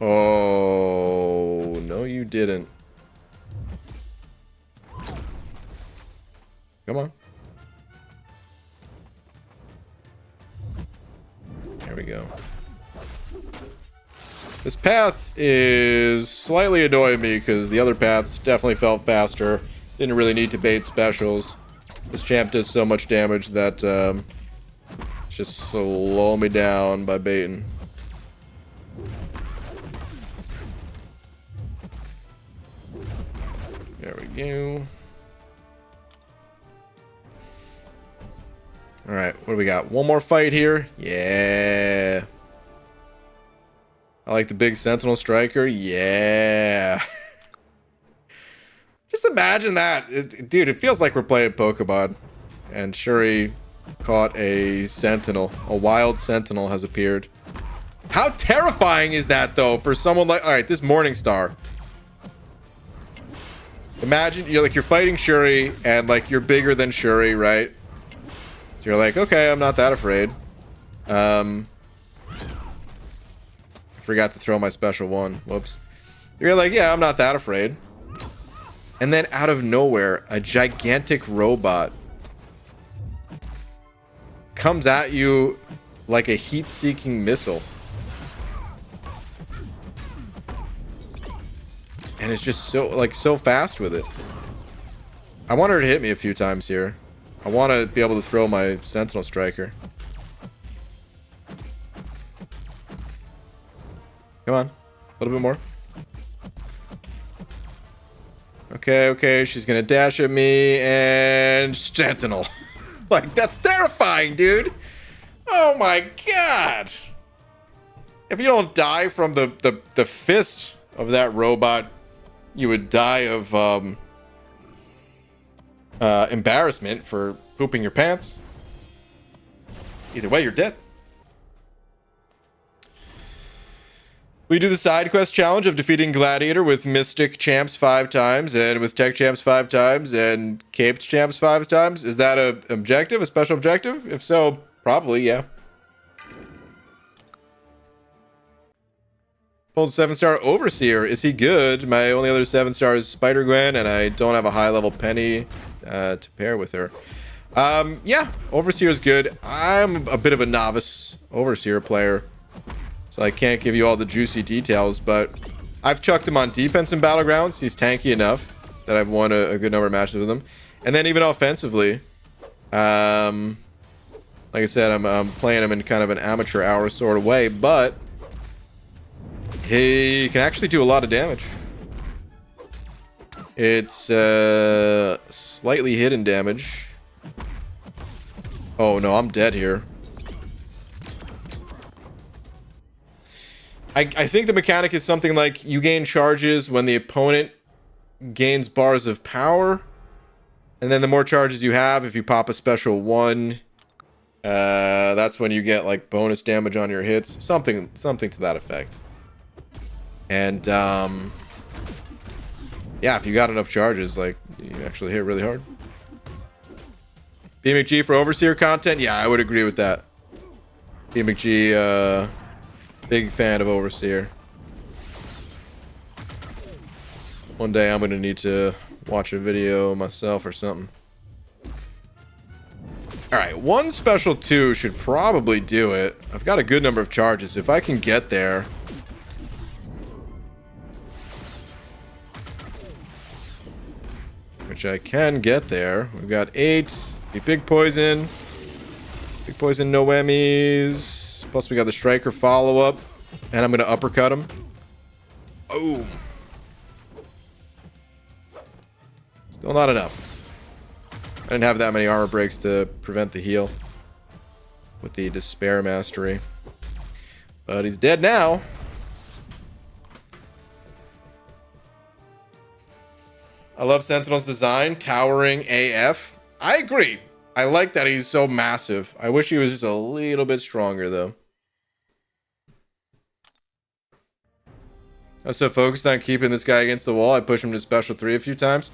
Oh, no, you didn't. Come on. There we go. This path is slightly annoying me because the other paths definitely felt faster. Didn't really need to bait specials. This champ does so much damage that just slow me down by baiting. There we go. Alright, what do we got? One more fight here. Yeah. I like the big sentinel striker. Yeah. Just imagine that. Dude, it feels like we're playing Pokemon. And Shuri caught a sentinel. A wild sentinel has appeared. How terrifying is that, though, for someone like... Alright, this Morningstar. Imagine you're fighting Shuri, and like you're bigger than Shuri, right? So you're like, okay, I'm not that afraid. I forgot to throw my special one. Whoops. You're like, yeah, I'm not that afraid. And then out of nowhere, a gigantic robot comes at you like a heat-seeking missile. And it's just so fast with it. I want her to hit me a few times here. I want to be able to throw my Sentinel Striker. Come on. A little bit more. Okay, she's gonna dash at me, and Sentinel. Like, that's terrifying, dude. Oh my god. If you don't die from the fist of that robot, you would die of embarrassment for pooping your pants. Either way, you're dead. We do the side quest challenge of defeating Gladiator with Mystic Champs 5 times, and with Tech Champs 5 times, and Caped Champs 5 times. Is that a objective, a special objective? If so, probably, yeah. Pulled 7-star Overseer. Is he good? My only other 7-star is Spider-Gwen, and I don't have a high-level Penny to pair with her. Yeah, Overseer is good. I'm a bit of a novice Overseer player, so I can't give you all the juicy details, but I've chucked him on defense in Battlegrounds. He's tanky enough that I've won a good number of matches with him. And then even offensively, like I said, I'm playing him in kind of an amateur hour sort of way, but he can actually do a lot of damage. It's slightly hidden damage. Oh no, I'm dead here. I think the mechanic is something like you gain charges when the opponent gains bars of power. And then the more charges you have, if you pop a special one, that's when you get like bonus damage on your hits. Something to that effect. And yeah, if you got enough charges, like you actually hit really hard. BMcG for Overseer content? Yeah, I would agree with that. BMcG, big fan of Overseer. One day I'm gonna need to watch a video myself or something. Alright, one special 2 should probably do it. I've got a good number of charges. If I can get there. Which I can get there. We've got 8. Be big poison. Big poison, no whammies. Plus we got the striker follow-up. And I'm gonna uppercut him. Boom. Still not enough. I didn't have that many armor breaks to prevent the heal with the Despair Mastery. But he's dead now. I love Sentinel's design. Towering AF. I agree. I like that he's so massive. I wish he was just a little bit stronger, though. I was so focused on keeping this guy against the wall, I pushed him to special 3 a few times.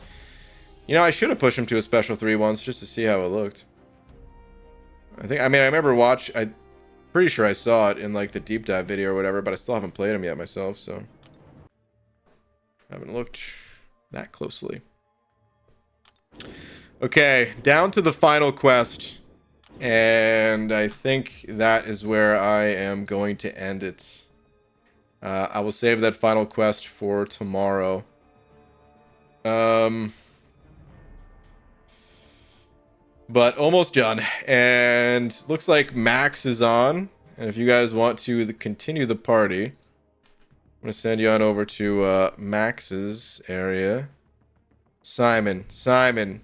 You know, I should have pushed him to a special 3 once just to see how it looked. I remember I'm pretty sure I saw it in like the deep dive video or whatever, but I still haven't played him yet myself, so I haven't looked that closely. Okay, down to the final quest, and I think that is where I am going to end it. I will save that final quest for tomorrow. But almost done, and looks like Max is on. And if you guys want to continue the party, I'm gonna send you on over to Max's area. Simon. Simon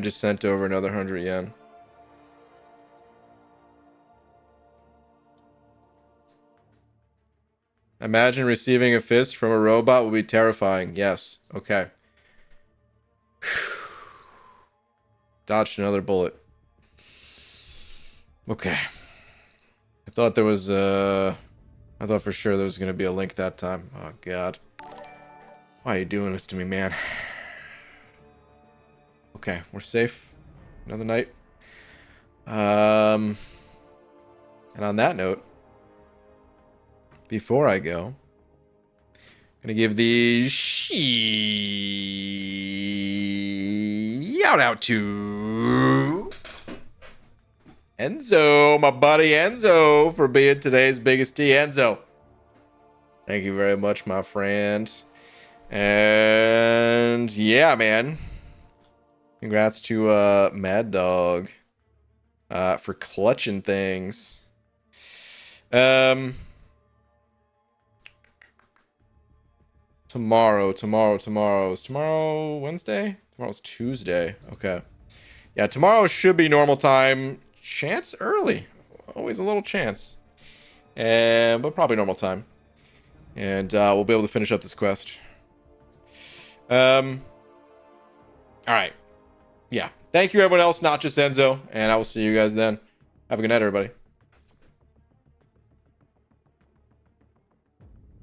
just sent over another 100 yen. Imagine receiving a fist from a robot would be terrifying. Yes. Okay. Dodged another bullet. Okay. I thought there was I thought for sure there was gonna be a link that time. Oh god. Why are you doing this to me, man? Okay, we're safe. Another night. And on that note, before I go, I'm gonna give the shout out to Enzo, my buddy Enzo, for being today's biggest T. Enzo, thank you very much, my friend. And yeah, man, congrats to Mad Dog for clutching things. Tomorrow. Is tomorrow Wednesday? Tomorrow's Tuesday. Okay. Yeah, tomorrow should be normal time. Chance early. Always a little chance. But probably normal time. And we'll be able to finish up this quest. Alright. Yeah. Thank you everyone else, not just Enzo. And I will see you guys then. Have a good night, everybody.